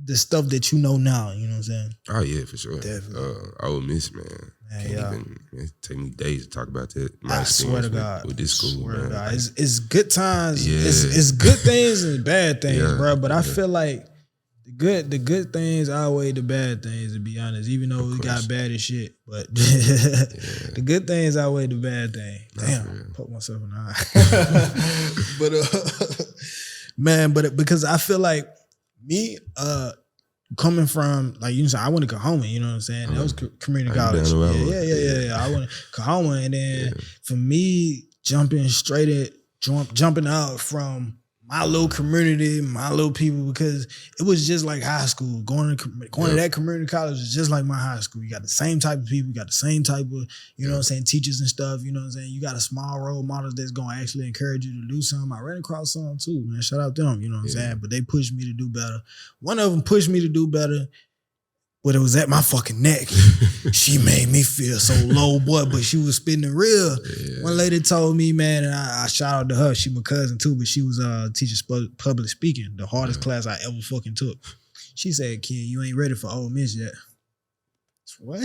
the stuff that you know now? You know what I'm saying? Oh yeah, for sure. Definitely. Ole Miss, man. It take me days to talk about that. I swear to God, with this school, man. Like, it's good times. Yeah. It's good things and bad things, bro. But I feel like the good things outweigh the bad things. To be honest, even though we got bad as shit, but the good things outweigh the bad thing. Damn, poke myself in the eye. But but because I feel like me, coming from, like you said, I went to Kahoma, you know what I'm saying? That was community college. Yeah. I went to Kahoma, and then for me, jumping out from my little community, my little people, because it was just like high school. Going to that community college is just like my high school. You got the same type of people, you got the same type of, you know what I'm saying, teachers and stuff, you know what I'm saying? You got a small role models that's going to actually encourage you to do something. I ran across some too, man. Shout out to them, you know what I'm saying? But they pushed me to do better. One of them pushed me to do better, but it was at my fucking neck. She made me feel so low, boy, but she was spitting it real. Yeah. One lady told me, man, and I shout out to her. She my cousin too, but she was teaching public speaking, the hardest class I ever fucking took. She said, "Kid, you ain't ready for Ole Miss yet." What?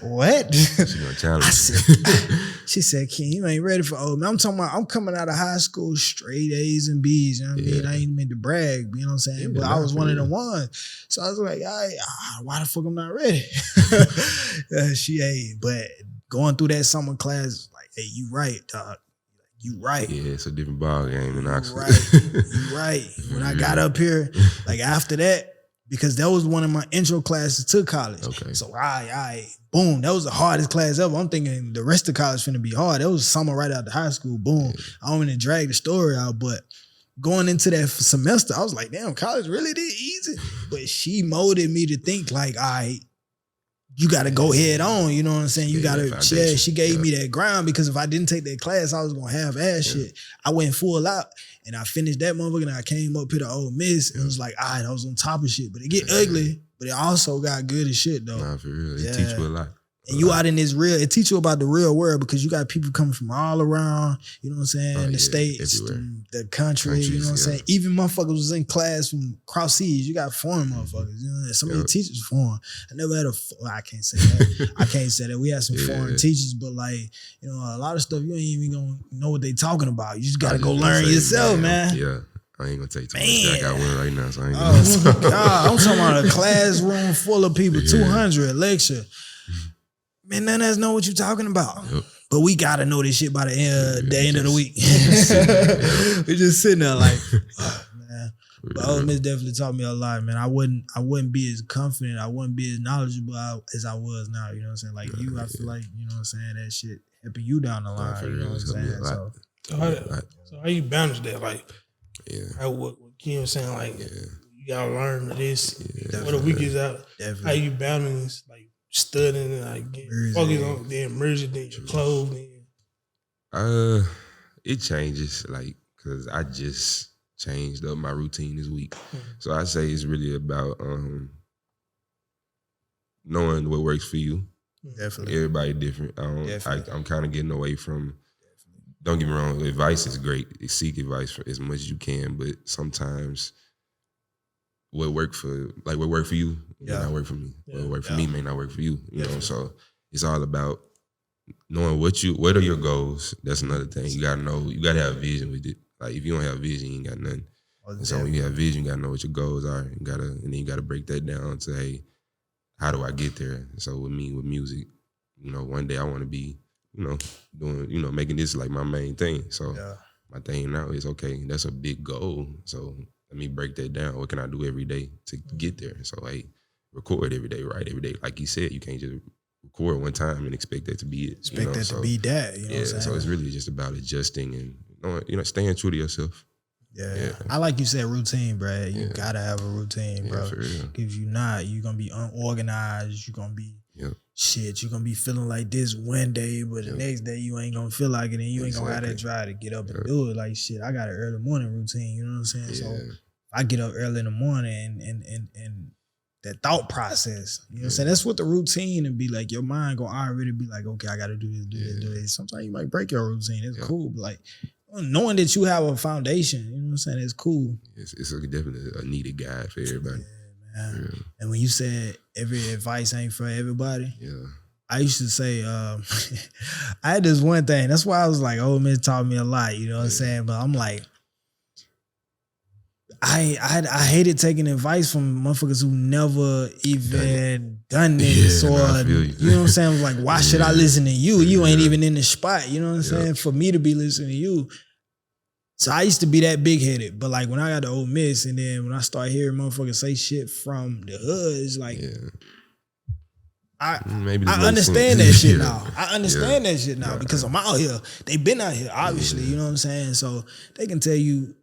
What? She said, "Kid, you ain't ready for Ole Miss." I'm talking about, I'm coming out of high school straight A's and B's. You know what I mean? I ain't meant to brag, you know what I'm saying? But I was one of the ones. So I was like, why the fuck I'm not ready? But going through that summer class, like, hey, you right, dog. You right. Yeah, it's a different ball game in Oxford. You right. When I got up here, like after that, because that was one of my intro classes to college. Okay. So boom, that was the hardest class ever. I'm thinking the rest of college finna be hard. That was summer right out of high school. Boom. I don't want to drag the story out, but going into that semester, I was like, damn, college really did easy. But she molded me to think like, all right, you got to go head on. You know what I'm saying? You got to, she gave me that ground, because if I didn't take that class, I was going to have ass shit. I went full out and I finished that motherfucker, and I came up here to Ole Miss and it was like, all right, I was on top of shit. But it get ugly, but it also got good as shit though. Nah, for real. It teach you a lot. And you out in this real, it teach you about the real world, because you got people coming from all around, you know what I'm saying, the states, the country, you know what I'm saying. Even motherfuckers was in class from cross seas. You got foreign motherfuckers, you know. Some of the teachers foreign. I never had I can't say that. I can't say that. We had some foreign teachers, but like, you know, a lot of stuff you ain't even gonna know what they talking about. You just gotta go learn yourself, man. Yeah. I ain't gonna take too much. I got one right now, so I ain't gonna God, I'm talking about a classroom full of people, 200 lecture. Man, none of us know what you're talking about. Yep. But we gotta know this shit by the end of the week. We just sitting there like, man. But Ole Miss definitely taught me a lot, man. I wouldn't be as confident, I wouldn't be as knowledgeable as I was now. You know what I'm saying? Like you, I feel like, you know what I'm saying, that shit helping you down the line. You know what I'm saying? So how you balance that? Like, what Kim was saying, like, you gotta learn this. What the week is out. Definitely. How you balance, like, studying and like getting focused on then merging then your clothes then? It changes, like, cause I just changed up my routine this week. So I say it's really about knowing what works for you. Definitely. Everybody different. I'm kind of getting away from. Don't get me wrong, advice is great. Seek advice for as much as you can, but sometimes what work for you may not work for me. What work for me may not work for you. You know, so it's all about knowing what are your goals. That's another thing. You gotta know. You gotta have vision with it. Like if you don't have vision, you ain't got nothing. And so when you have vision, you gotta know what your goals are. And then you gotta break that down to, hey, how do I get there? So with me, with music, you know, one day I want to be, you know, doing, you know, making this like my main thing. So my thing now is, okay, that's a big goal. So let me break that down. What can I do every day to get there? So, hey, record every day, write every day. Like you said, you can't just record one time and expect that to be it. Expect that to be that. You know what I'm saying? So it's really just about adjusting and, you know, staying true to yourself. Yeah. I like you said, routine, bro. You gotta have a routine, bro. If you not, you're gonna be unorganized. You're gonna be shit. You're gonna be feeling like this one day, but the next day you ain't gonna feel like it, and you ain't gonna have that drive to get up and do it. Like shit, I got an early morning routine. You know what I'm saying? So I get up early in the morning and that thought process. You know what I'm saying? That's what the routine and be like. Your mind gonna already be like, okay, I gotta do this, do this. Sometimes you might break your routine. It's cool, but like, knowing that you have a foundation, you know what I'm saying, it's cool. It's definitely a needed guide for everybody. Yeah, man. And when you said every advice ain't for everybody, I used to say, I had this one thing. That's why I was like, Ole Miss taught me a lot, you know what I'm saying? But I'm like, I hated taking advice from motherfuckers who never even done this or, you know what I'm saying? I was like, why should I listen to you? You ain't even in the spot, you know what I'm saying? For me to be listening to you. So I used to be that big-headed, but like when I got to Ole Miss and then when I start hearing motherfuckers say shit from the hood, it's like, I understand that shit now. I understand that shit now because I'm out here. They've been out here, obviously, you know what I'm saying? So they can tell you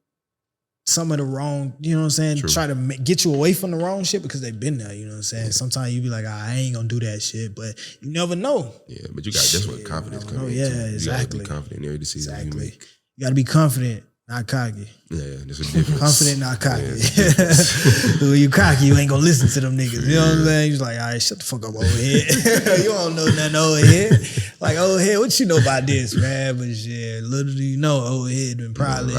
some of the wrong, you know what I'm saying, try to get you away from the wrong shit because they've been there, you know what I'm saying? Sometimes you be like, I ain't gonna do that shit, but you never know. Yeah, but you got, that's what confidence comes in. Yeah, exactly. You gotta be confident in every decision you make. You gotta be confident, not cocky. Yeah, there's a difference. Confident, not cocky. When you cocky, you ain't gonna listen to them niggas. You know what I'm saying? You're like, all right, shut the fuck up over here. You don't know nothing over here. Like, over here, what you know about this, man? But shit, little do you know, over here been probably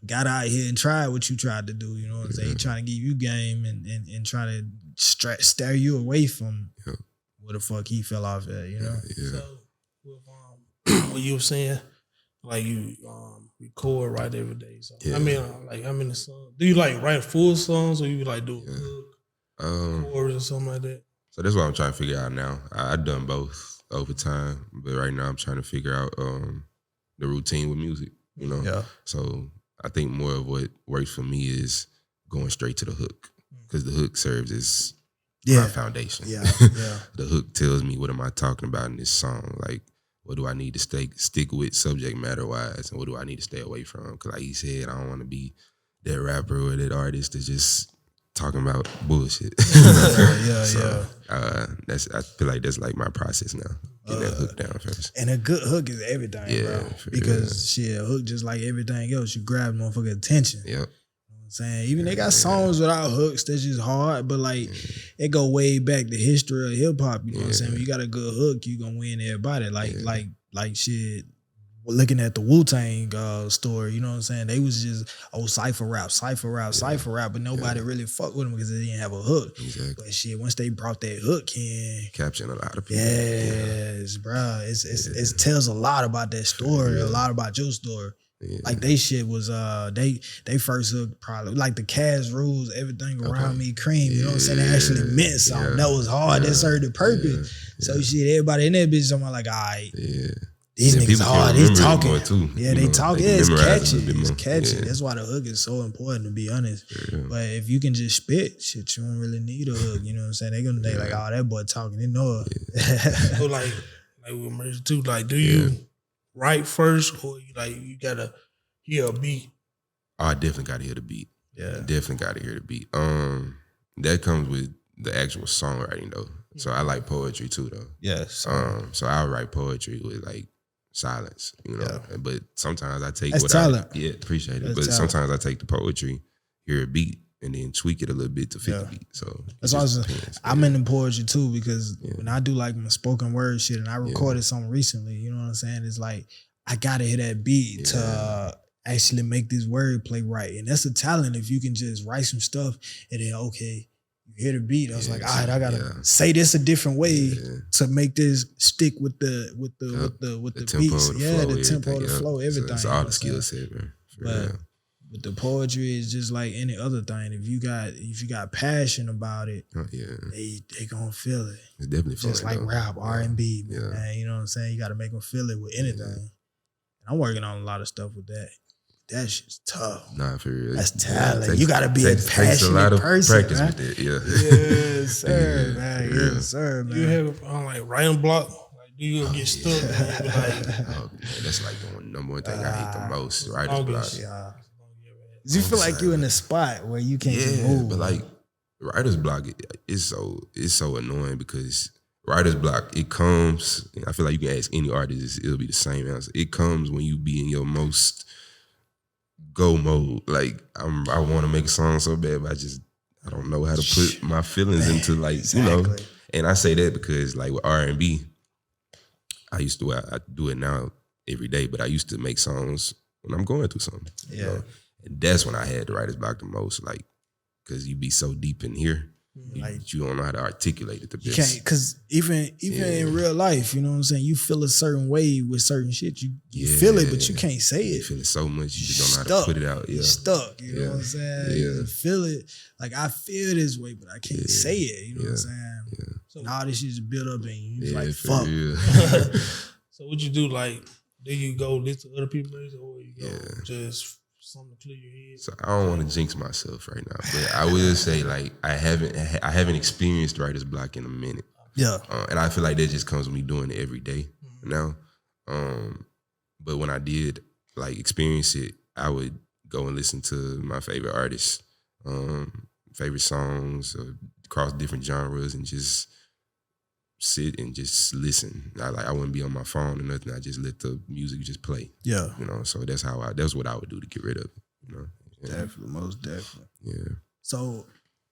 got out here and tried what you tried to do. You know what I'm saying? Trying to give you game and trying to stare you away from where the fuck he fell off at, you know? So, with what you were saying, like you record, write every day. So I mean, like how many songs? Do you like write full songs or you like do chorus or something like that? So that's what I'm trying to figure out now. I've done both over time, but right now I'm trying to figure out the routine with music, you know? Yeah. So I think more of what works for me is going straight to the hook because the hook serves as my foundation. Yeah. The hook tells me what am I talking about in this song, like what do I need to stick with subject matter wise, and what do I need to stay away from? Because like he said, I don't want to be that rapper or that artist that's just talking about bullshit. I feel like that's like my process now. Get that hook down first. And a good hook is everything, bro. Because shit, a hook just like everything else, you grab motherfucking attention. Yep. You know what I'm saying? Even they got songs without hooks that's just hard, but like it go way back to history of hip hop. You know what I'm saying? When you got a good hook, you gonna win everybody. Like shit. Looking at the Wu-Tang story, you know what I'm saying? They was just, cypher rap, but nobody really fucked with them because they didn't have a hook. Exactly. But shit, once they brought that hook in, capturing a lot of people. Yes, bro. It tells a lot about that story, a lot about your story. Yeah. Like they shit was they first hook probably like the Cash Rules, Everything Around Me, Cream, you know what I'm saying? They actually meant something. That was hard, that served the purpose. So shit, everybody in that bitch talking like, all right, these niggas hard, he's talking. Too, they talk, it's catchy. It's catchy. That's why the hook is so important, to be honest. But if you can just spit, shit, you don't really need a hook, you know what I'm saying? They gonna think like, oh, that boy talking, they know it. So like with Mercy too, like do you write first, or you gotta hear a beat? Oh, I definitely gotta hear the beat. Yeah, definitely gotta hear the beat. That comes with the actual songwriting though. So I like poetry too though. Yes. So I write poetry with like silence, you know. But sometimes I take talent. Appreciate it. But sometimes I take the poetry, hear a beat, and then tweak it a little bit to fit the beat. So that's why I'm in the poetry too, because when I do like my spoken word shit, and I recorded something recently, you know what I'm saying? It's like I gotta hear that beat to actually make this word play right. And that's a talent if you can just write some stuff and then you hear the beat. I was like, all right, I gotta say this a different way to make this stick with the tempo, beats. The tempo, the flow, everything. So it's all the skill set, man. But the poetry is just like any other thing. If you got passion about it, they gonna feel it. It's definitely just like rap, R&B, man. You know what I'm saying? You got to make them feel it with anything. And I'm working on a lot of stuff with that. That shit's tough. Nah, for real. That's talent. You got to be a passionate person. Practice man. with it, Yes, sir, man. Yes, sir, man. You have like writing block? Like, do you get stuck? That's like the number one thing I hate the most. Writer's block. You feel like you in a spot where you can't move. But like writer's block is so annoying because writer's block, it comes, I feel like you can ask any artist, it'll be the same answer. It comes when you be in your most go mode. Like I want to make a song so bad, but I don't know how to put my feelings into you know. And I say that because like with R&B, I do it now every day, but I used to make songs when I'm going through something. Yeah. You know? And that's when I had the writer's block the most, like, because you be so deep in here, you don't know how to articulate it the best. You can't, because even in real life, you know what I'm saying, you feel a certain way with certain shit. You feel it, but you can't say it. You feel it so much, you just don't know how to put it out. You're stuck, you know what I'm saying? You feel it. Like, I feel this way, but I can't say it, you know what I'm saying? So all this shit just build up in you. Like, fuck. So what you do, like, do you go listen to other people's music, or you go just something to clear your head? So I don't want to jinx myself right now, but I will say like I haven't experienced writer's block in a minute. Yeah, and I feel like that just comes with me doing it every day now. But when I did like experience it, I would go and listen to my favorite artists, favorite songs across different genres, and just sit and just listen. I wouldn't be on my phone or nothing. I just let the music just play. Yeah. You know, so that's what I would do to get rid of it. You know? Definitely, most definitely. Yeah. So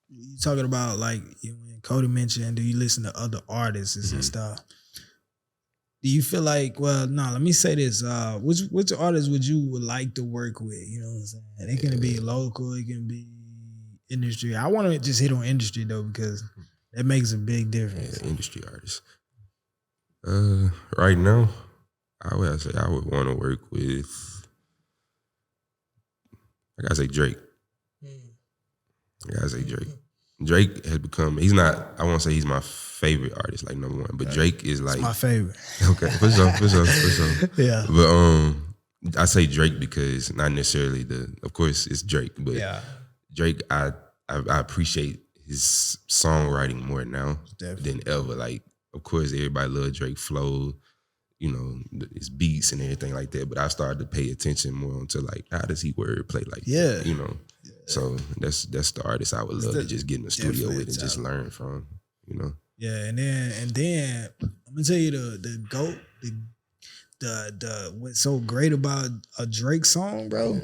you talking about like when Cody mentioned, do you listen to other artists and stuff? Do you feel like, well, no, let me say this. Which artists would like to work with? You know what I'm saying? It can be local, it can be industry. I want to just hit on industry though, because that makes a big difference. Yeah, industry artists. Right now, I would say I would want to work with, I gotta say Drake. Drake has become, he's not, I won't say he's my favorite artist, like number one, but Drake is like. It's my favorite. Okay, for sure. Yeah. But I say Drake because not necessarily of course it's Drake, but Drake, I appreciate his songwriting more now than ever. Like, of course, everybody loves Drake flow, you know, his beats and everything like that. But I started to pay attention more to like, how does he wordplay? Like, you know. Yeah. So that's the artist I would love to just get in the studio with and just learn from, you know. Yeah, and then I'm gonna tell you the GOAT, the what's so great about a Drake song, bro.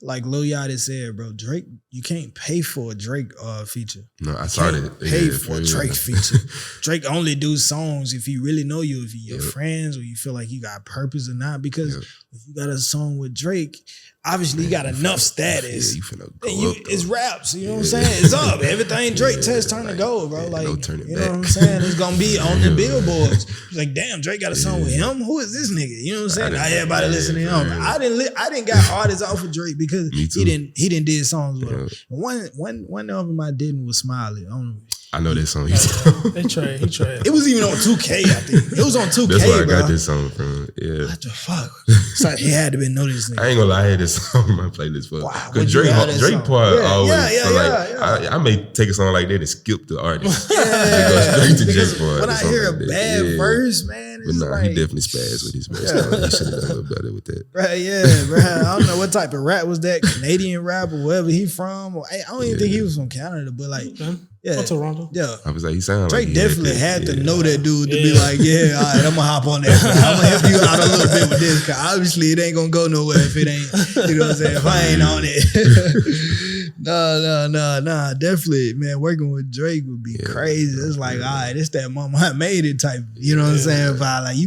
like Lil Yachty said, bro, Drake, you can't pay for a Drake feature. No, I started pay for a Drake feature. Drake only do songs if he really know you, if you're friends, or you feel like you got purpose or not. Because if you got a song with Drake, obviously you got enough status. You finna go up, it's raps, you know what I'm saying? It's up. Everything Drake touch turn to gold, bro. Like, no turning you know back. what I'm saying? It's gonna be on the billboards. It's like, damn, Drake got a song with him. Who is this nigga? You know what I'm saying? Now everybody listening to him. I didn't got artists off of Drake because he didn't did songs with him. One of them I didn't was Smiley. I know that song. He tried. It was even on 2K, I think. It was on 2K, That's where I bro. got this song from. Yeah. What the fuck? So he had to be noticing. I ain't gonna lie, I had this song on my playlist for. Wow, Cause Drake part always. I may take a song like that and skip the artist. Go straight to Drake part. When I hear a bad verse, man, but nah, he definitely spazzed with his verse. He should have done a little better with that. Right, yeah, bro. I don't know what type of rap was that, Canadian rap or wherever he from. I don't even think he was from Canada, but like, or Toronto. Yeah. I was like, he sounded Drake like definitely had to know that dude to be like, yeah, all right, I'm gonna hop on that. I'm gonna help you out a little bit with this, cause obviously it ain't gonna go nowhere if it ain't, you know what I'm saying, if I ain't on it. No, definitely, man, working with Drake would be crazy. It's like, all right, it's that Mama I made it type, you know what I'm saying, vibe. Like,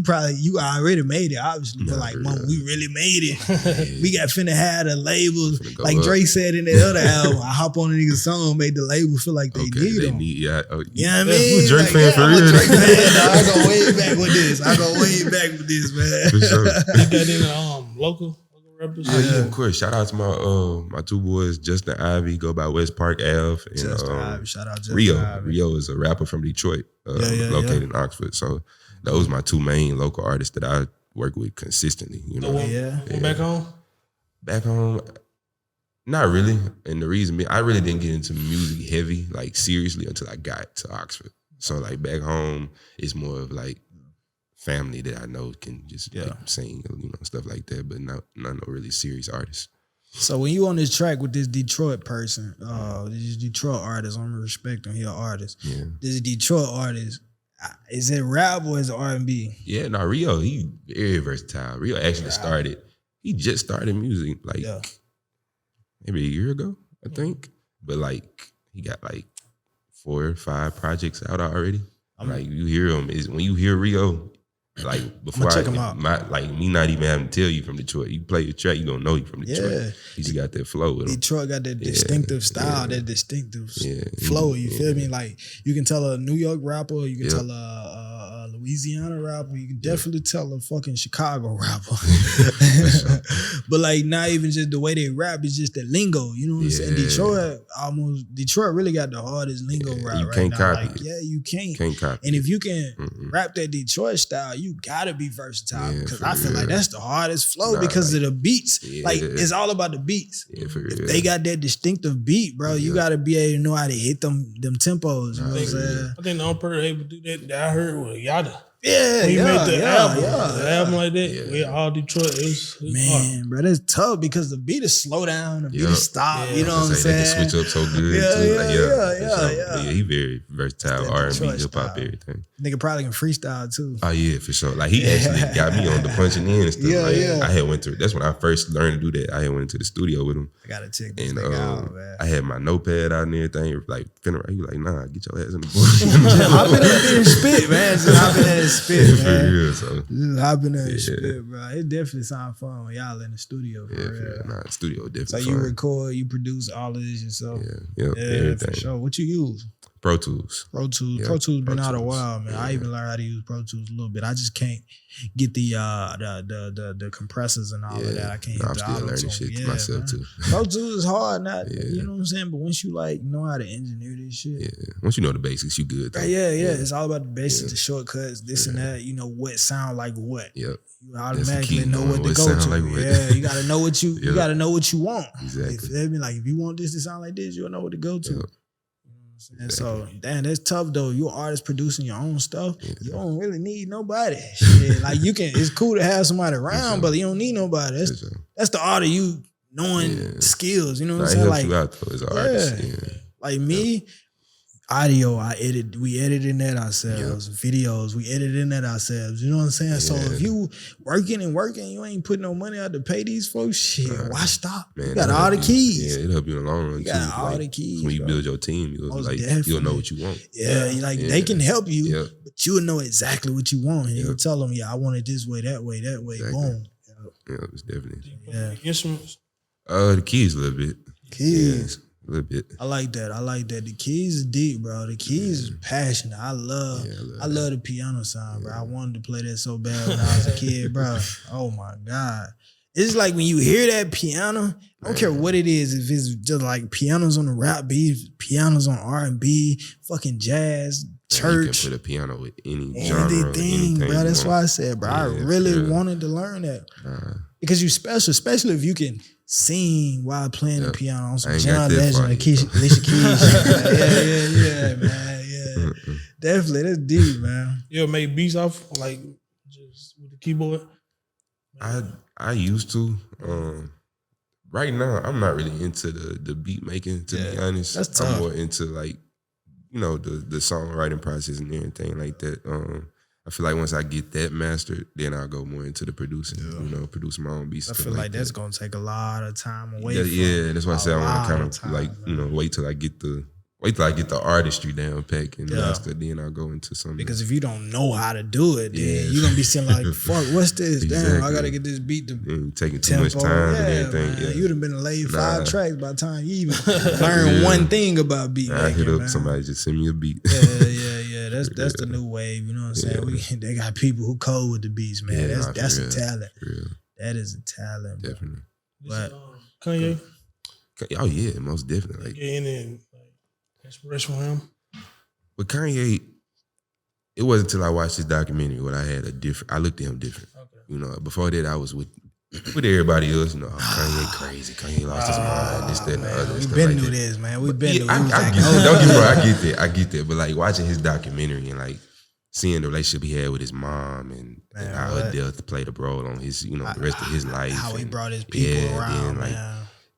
you already made it, obviously, but like, Mama, we really made it. We got finna have the labels, like Drake said in that other album, I hop on a nigga's song, made the label feel like they need them. You know what I mean? You a Drake fan for I'm real? a Drake fan, dog. I go way back with this. Man. For sure. You got any local rappers? Yeah, of course. Shout out to my two boys, Justin Ivy, go by West Park Ave, and Justin Ivy. Shout out Justin Rio. Ivy. Rio is a rapper from Detroit, located in Oxford. So those my two main local artists that I work with consistently. You know, Back home. Back home, not really. And the reason being, I really didn't get into music heavy, like seriously, until I got to Oxford. So like back home, it's more of like family that I know can just like sing, you know, stuff like that, but not no really serious artists. So when you on this track with this Detroit person, this Detroit artist, I'm respecting your artist. Yeah. This Detroit artist, is it rap or is it R&B? Yeah, no, Rio, he very versatile. Rio actually he just started music like maybe a year ago, I think. But like he got like 4 or 5 projects out already. Like you hear him, when you hear Rio, like before check him out. Like me not even having to tell you from Detroit. You play your track, you gonna know you from Detroit. Yeah. He just got that flow with him. Detroit got that distinctive style, that distinctive flow. You feel me? Like you can tell a New York rapper, you can tell a Louisiana rapper, you can definitely tell a fucking Chicago rapper. But like not even just the way they rap, it's just the lingo. You know what I'm saying? Detroit really got the hardest lingo rap you right can't now. copy Like, you can't. Can't copy. And if you can rap that Detroit style, you gotta be versatile because I feel like that's the hardest flow because of the beats. Like it's all about the beats. Yeah, for real. If they got that distinctive beat, bro, you gotta be able to know how to hit them tempos. You know what I'm saying? I think the only person able to do that I heard was Yada. Yeah, when he made the album like that, with all Detroit, it's man, hard. bro, that's tough because the beat is slow down, the beat is stop. You know what I'm saying? They can switch up so good. Yeah, he very versatile, R&B, hip hop, everything. Nigga probably can freestyle too. Oh yeah, for sure. Like he actually got me on the punching in and stuff. I had went to. That's when I first learned to do that. I had went into the studio with him. I gotta check this nigga out, man. I had my notepad out and everything. Like finna, he like, nah, get your ass in the book. Hop in there and spit, man. Just hop in there and spit, man. For real, so. Just hop in there and spit, bro. It definitely sounds fun when y'all in the studio. For real. Nah, the studio definitely. So you record, you produce all of this yourself. Yeah, everything. For sure. What you use? Pro Tools. Pro Tools been out a while, man. I even learned how to use Pro Tools a little bit. I just can't get the compressors and all of that. I can't. I'm still learning shit myself too. Pro Tools is hard, you know what I'm saying. But once you like know how to engineer this shit, once you know the basics, you good. Though. Yeah. It's all about the basics, the shortcuts, this and that. You know what sound like what. Yep. You automatically know what to go to. Like you gotta know what you gotta know what you want. Exactly. You feel me? Like if you want this to sound like this, you'll know what to go to. Yep. And so, damn, that's tough though. You're an artist producing your own stuff. You don't really need nobody. Shit. Like you can, it's cool to have somebody around, but you don't need nobody. That's the art of you knowing skills. You know what I'm saying? Like you out though as an artist. Like me, Audio, we editing that ourselves. Videos, we editing that ourselves. You know what I'm saying? Yeah. So if you working, you ain't putting no money out to pay these folks, shit, why stop? Man, you got all the keys. Yeah, it'll help you in the long run. You got all the keys. When you build your team, you'll know what you want. Yeah, they can help you, but you'll know exactly what you want. And you'll tell them, I want it this way, that way, exactly. Boom. Yeah, it's definitely. Instruments? The keys a little bit. Keys. Yeah. A little bit. I like that. The keys is deep, bro. The keys is passionate. I love the piano sound, bro. I wanted to play that so bad when I was a kid, bro. Oh my God. It's like when you hear that piano, I don't care what it is, if it's just like pianos on the rap beat, pianos on R&B, fucking jazz, church. You can put a piano with any genre, anything, bro. That's why I said, bro, I really wanted to learn that. Because you special, especially if you can sing while playing the piano on some John Legend or Alicia Keys. Yeah, man. Yeah. Definitely, that's deep, man. You ever made beats off like just with the keyboard? I used to. Right now, I'm not really into the beat making, to be honest. That's tough. I'm more into like, the songwriting process and everything like that. I feel like once I get that mastered, then I'll go more into the producing, producing my own beats. I feel like that's going to take a lot of time away from that's why I say I want to kind of like, wait till I get the artistry down pack and master, then I'll go into something. Because if you don't know how to do it, then you're going to be saying like, fuck, what's this? Exactly. Damn, I got to get this beat to taking too much time and everything. Man. You'd have been laid 5 tracks by the time you even learn one thing about beat making. I hit up somebody, just send me a beat. That's the new wave, you know what I'm saying? They got people who code with the beats, man. That's a talent. That is a talent, bro. Definitely. But Kanye? Oh yeah, most definitely. Like inspiration from him? But Kanye, it wasn't until I watched his documentary where I looked at him different. Okay. Before that I was with everybody else, Kanye crazy, Kanye lost his mind, this, that, and the other. We've been through this, man. We've been through this. Don't get me wrong, I get that. But like watching his documentary and like seeing the relationship he had with his mom and how her death played a role on his, the rest of his life. How he brought his people around, then, like,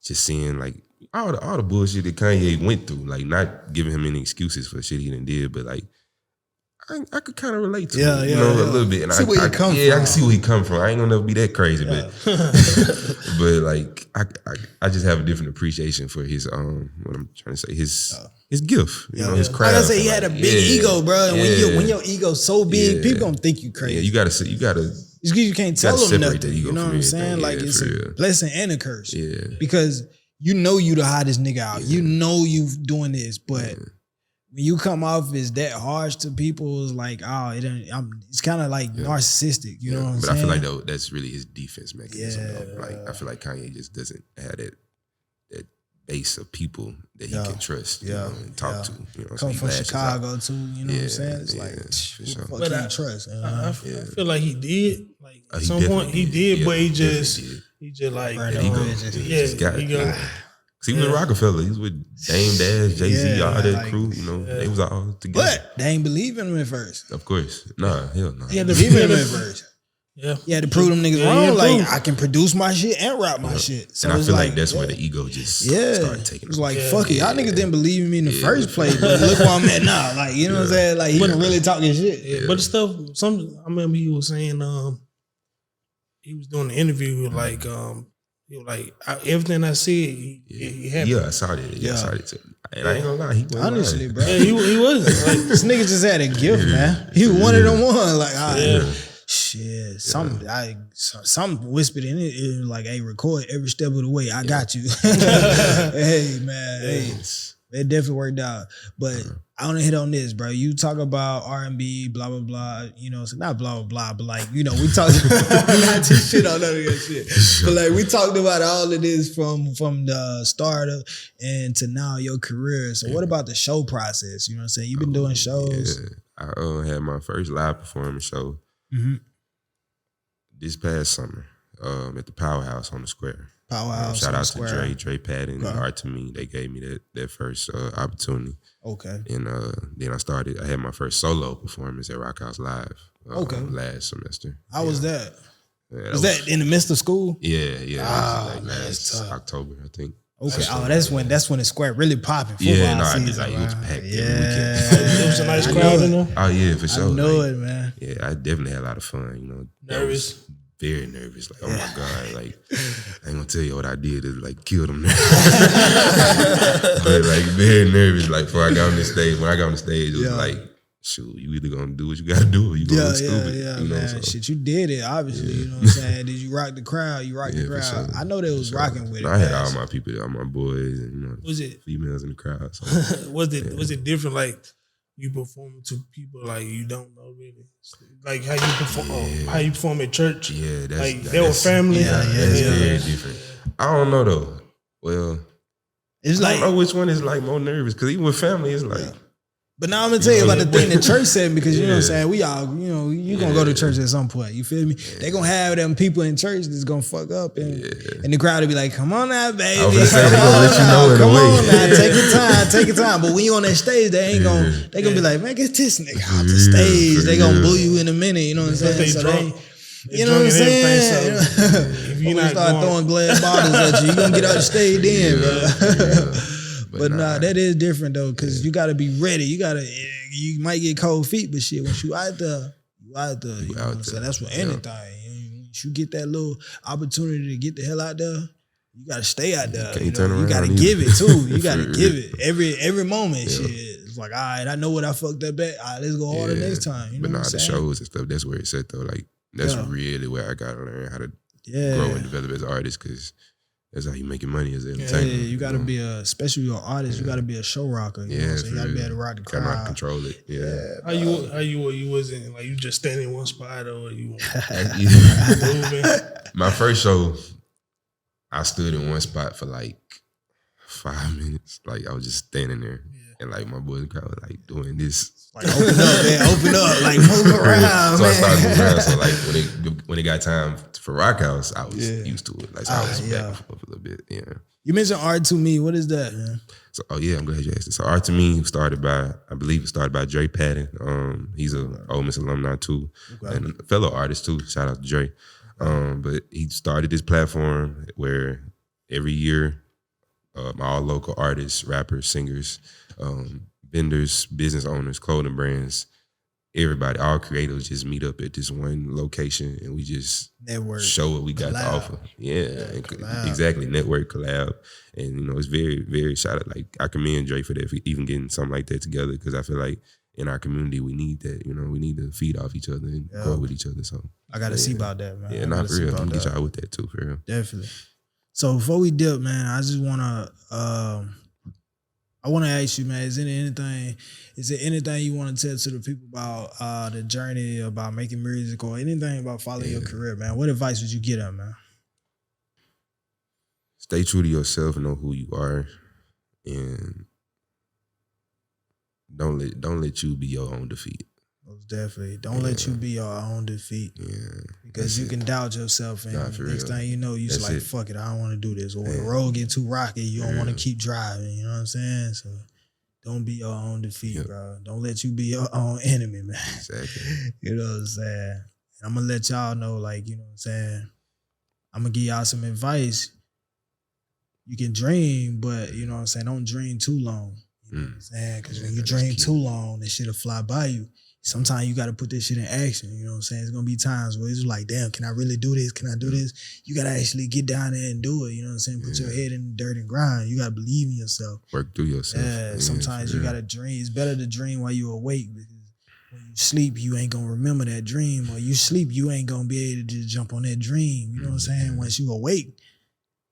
just seeing like all the bullshit that Kanye went through, like not giving him any excuses for the shit he done did, but like I could kind of relate to it, a little bit. And I can see where he come from. I ain't gonna never be that crazy, but but like I just have a different appreciation for his what I'm trying to say, his gift, his craft. Like I say, he had a big ego, bro. And when your ego's so big, people gonna think you crazy. Yeah, you gotta. You can't tell them nothing. You know what I'm saying? Like it's a blessing and a curse. Yeah, because you know you the hottest nigga out. You know you doing this, but when you come off as that harsh to people, it's like, it's kind of like narcissistic. You know what I'm saying? But I feel like though that's really his defense mechanism. Like I feel like Kanye just doesn't have that base of people that he can trust, and talk to. Come from Chicago too, you know what I'm saying? It's like, who the fuck can you trust? I feel like he did. Like at some point he did, but he just like he was with Rockefeller. He was with Dame Dash, Jay-Z, all that crew. They was all together. But they ain't believe in him at first. Of course, hell no. He had to believe in him at first. Yeah, he had to prove them niggas wrong. Like I can produce my shit and rap my shit. So and I feel like that's where the ego just started taking. It's like fuck it, y'all niggas didn't believe in me in the first place, but look where I'm at now. Like you know what I'm saying? Like he wasn't really talking shit. Yeah. But the stuff, I remember he was saying, he was doing the interview like, he was like everything I said, he happened. Yeah, I saw that. I saw it too. And I ain't gonna lie, he wasn't honestly, lying. bro. Yeah, he wasn't. Like, this nigga just had a gift, man. He wanted them one. Like, shit. Some whispered in it like, hey, record every step of the way. I got you. Hey, man. Hey. It definitely worked out. But I want to hit on this, bro. You talk about R&B, blah, blah, blah. So not blah, blah, blah, but like, we talked not to shit on none of that shit. But like, we talked about all of this from the start of and to now your career. So what about the show process? You know what I'm saying? You've been doing shows. Yeah. I had my first live performance show this past summer at the Powerhouse on the Square. Shout out to Dre Patton, and Art to Me. They gave me that first opportunity. Okay. And then I had my first solo performance at Rock House Live last semester. How was that? Was that in the midst of school? Yeah. Last October, I think. Okay, that's when the square really popping. Yeah, no, it was packed every weekend. There was a nice crowd in there. Oh yeah, for sure. I know it, man. Yeah, I definitely had a lot of fun. You know, Nervous. Very nervous. Like, oh my God, like I ain't gonna tell you what I did is like kill them. But like very nervous. Like before I got on the stage, when I got on the stage, it was like, shoot, you either gonna do what you gotta do or you gonna look stupid. Yeah, you know, man. so. Shit, you did it, obviously. You know what I'm saying? Did you rock the crowd? You rocked the crowd. Sure. I know they was rocking with it. I had all my people, all my boys, and you know, females in the crowd. So. Was it different? Like you performing to people like you don't know really, like how you perform at church. Yeah, they were family. Yeah, it's very different. I don't know though. Well, it's I don't know which one is like more nervous because even with family, it's like. But now I'm gonna tell you about the thing the church said because you know what I'm saying. We all, you know, you gonna go to church at some point. You feel me? They gonna have them people in church that's gonna fuck up and the crowd will be like, "Come on now, baby. I was gonna say, they gonna let you know in a come way. on now, take your time. But when you on that stage, they ain't gonna. They gonna be like, "Man, get this nigga off the stage." They gonna boo you in a minute. You know what I'm saying? So you know what I'm saying? If you start throwing glass bottles at you, you gonna get out the stage then, bro. But nah, that is different though, because you gotta be ready. You might get cold feet, but shit, once you out there, you know what I'm saying? That's what anything. Once you get that little opportunity to get the hell out there, you gotta stay out there. You gotta give it too. You gotta give it every moment. Shit, it's like, all right, I know what I fucked up at. All right, let's go harder next time. You know but the shows and stuff, that's where it's at though. Like that's really where I gotta learn how to grow and develop as an artist because. That's how you making money as an entertainer. Yeah, you gotta be especially your artist, you gotta be a show rocker. You know, so you gotta be able to rock the crowd. Gotta control it. Yeah. How you wasn't like you just standing in one spot or you moving? My first show, I stood in one spot for like 5 minutes. Like I was just standing there. And like my boys crowd was like doing this. Like open up, man, open up, like move around. So I started moving around. So like when it got time for Rock House, I was used to it. Like so I was back and forth a little bit. Yeah. You mentioned Art to Me. What is that, man? So I'm glad you asked it. So Art to Me started by Dre Patton. He's a Ole Miss alumni too, and a fellow artist too. Shout out to Dre. But he started this platform where every year, all local artists, rappers, singers, vendors, business owners, clothing brands, everybody, all creatives just meet up at this one location and we just show what we got to offer. Exactly. Network, collab. And, you know, it's very, very shout out. Like, I commend Dre for that, for even getting something like that together because I feel like in our community, we need that. You know, we need to feed off each other and grow with each other. So I got to see about that, man. Yeah, not for real. I'm going to get y'all with that too, for real. Definitely. So before we dip, man, I just want to... I want to ask you, man, is there anything you want to tell to the people about the journey, about making music or anything about following your career, man? What advice would you get them, man? Stay true to yourself and know who you are. And don't let you be your own defeat. Most definitely. Don't let you be your own defeat. Yeah. Because you can doubt yourself and next thing you know, you're like, fuck it, I don't want to do this. Or the road get too rocky, you don't want to keep driving, you know what I'm saying? So don't be your own defeat, bro. Don't let you be your own enemy, man. Exactly. You know what I'm saying? And I'm going to let y'all know, like, you know what I'm saying? I'm going to give y'all some advice. You can dream, but, you know what I'm saying, don't dream too long. You know what I'm saying? Because when you dream too long, that shit'll fly by you. Sometimes you got to put this shit in action. You know what I'm saying? It's going to be times where it's like, damn, can I really do this? Can I do this? You got to actually get down there and do it. You know what I'm saying? Put your head in the dirt and grind. You got to believe in yourself. Work through yourself. Yeah, sometimes you got to dream. It's better to dream while you're awake because when you sleep, you ain't going to remember that dream. Or you sleep, you ain't going to be able to just jump on that dream. You know what I'm saying? Once you awake,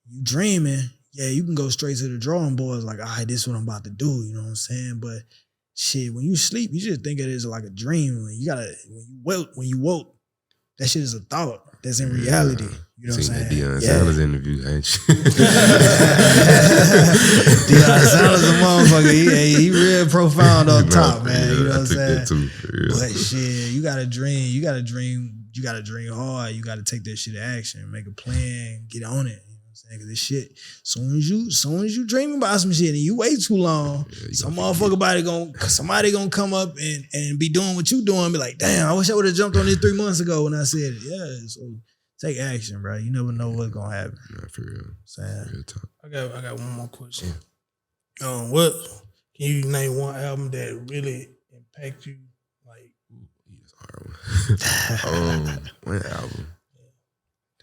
you dreaming, you can go straight to the drawing board. Like, all right, this is what I'm about to do. You know what I'm saying? But shit, when you sleep, you just think of it as like a dream. When you woke, that shit is a thought that's in reality. You know what I'm saying? Deion Sanders interview, ain't you? Deion Sanders a motherfucker. He real profound on top, man. You know what I'm saying? That too, but shit, you gotta dream. You gotta dream hard. You gotta take that shit to action. Make a plan. Get on it. Cause this shit, soon as you dream about some shit and you wait too long, somebody gonna come up and be doing what you doing, be like, damn, I wish I would have jumped on this 3 months ago when I said it. Yeah, so take action, bro. You never know what's gonna happen. Nah, for real. Real talk. I got one more question. What can you name one album that really impacted you? Like, that's a hard one. One album.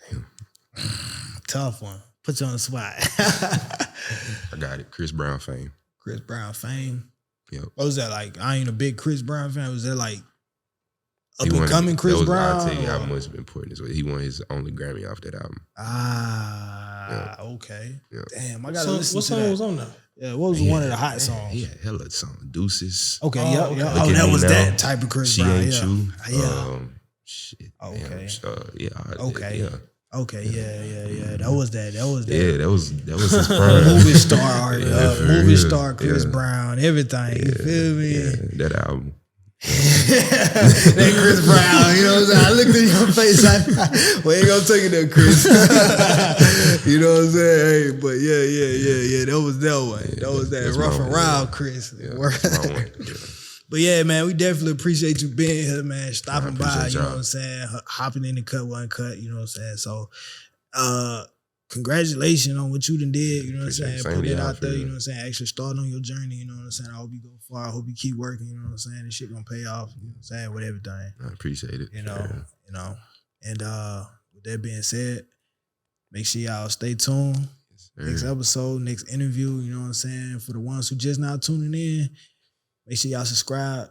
Damn. Tough one. Put you on the spot. I got it. Chris Brown Fame. Chris Brown Fame. Yep. What was that like? I ain't a big Chris Brown fan. Was that like up and coming Chris Brown? I'll tell you how much importance was. He won his only Grammy off that album. Okay. Yeah. Damn, I gotta listen what to song that. was on there? Yeah, what was one of the hot songs? He had hella song. Deuces. Okay, okay. Oh, that was that type of Chris Brown. She Ain't You. Yeah. Shit. Okay. Okay. Yeah. Okay, yeah. That was that. Yeah, that was his prime. Movie star, movie real. star, Chris Brown, everything. You feel me? Yeah, that album. That Chris Brown, you know what I'm saying? I looked in your face, we ain't gonna take it there, Chris. You know what I'm saying? Hey, but yeah, that was that one. That was that rough and wild Chris. But yeah, man, we definitely appreciate you being here, man, stopping by, you know what I'm saying, hopping in the cut, one cut, you know what I'm saying? So, congratulations on what you done did, you know what I'm saying? Put it out there, you know what I'm saying? Actually start on your journey, you know what I'm saying? I hope you go far. I hope you keep working, you know what I'm saying? This shit gonna pay off, you know what I'm saying? With everything. I appreciate it. You know. And with that being said, make sure y'all stay tuned. Next episode, next interview, you know what I'm saying? For the ones who just now tuning in, make sure y'all subscribe.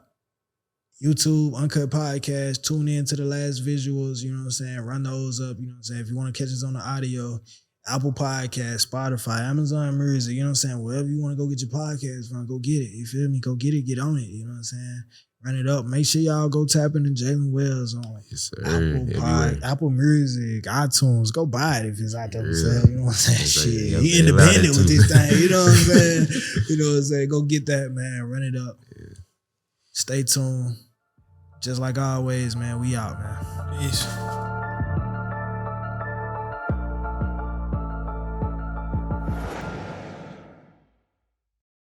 YouTube, UNCUT Podcast, tune in to the last visuals, you know what I'm saying? Run those up, you know what I'm saying? If you want to catch us on the audio, Apple Podcast, Spotify, Amazon Music, you know what I'm saying? Wherever you want to go get your podcast from, go get it. You feel me? Go get it, get on it, you know what I'm saying? Run it up. Make sure y'all go tap into Jhalen Wells on Apple Music, iTunes. Go buy it if it's out there for sale. You know what I'm saying? Shit. He independent with this thing. You know what I'm saying? You know what I'm saying? Go get that, man. Run it up. Stay tuned. Just like always, man. We out, man. Peace.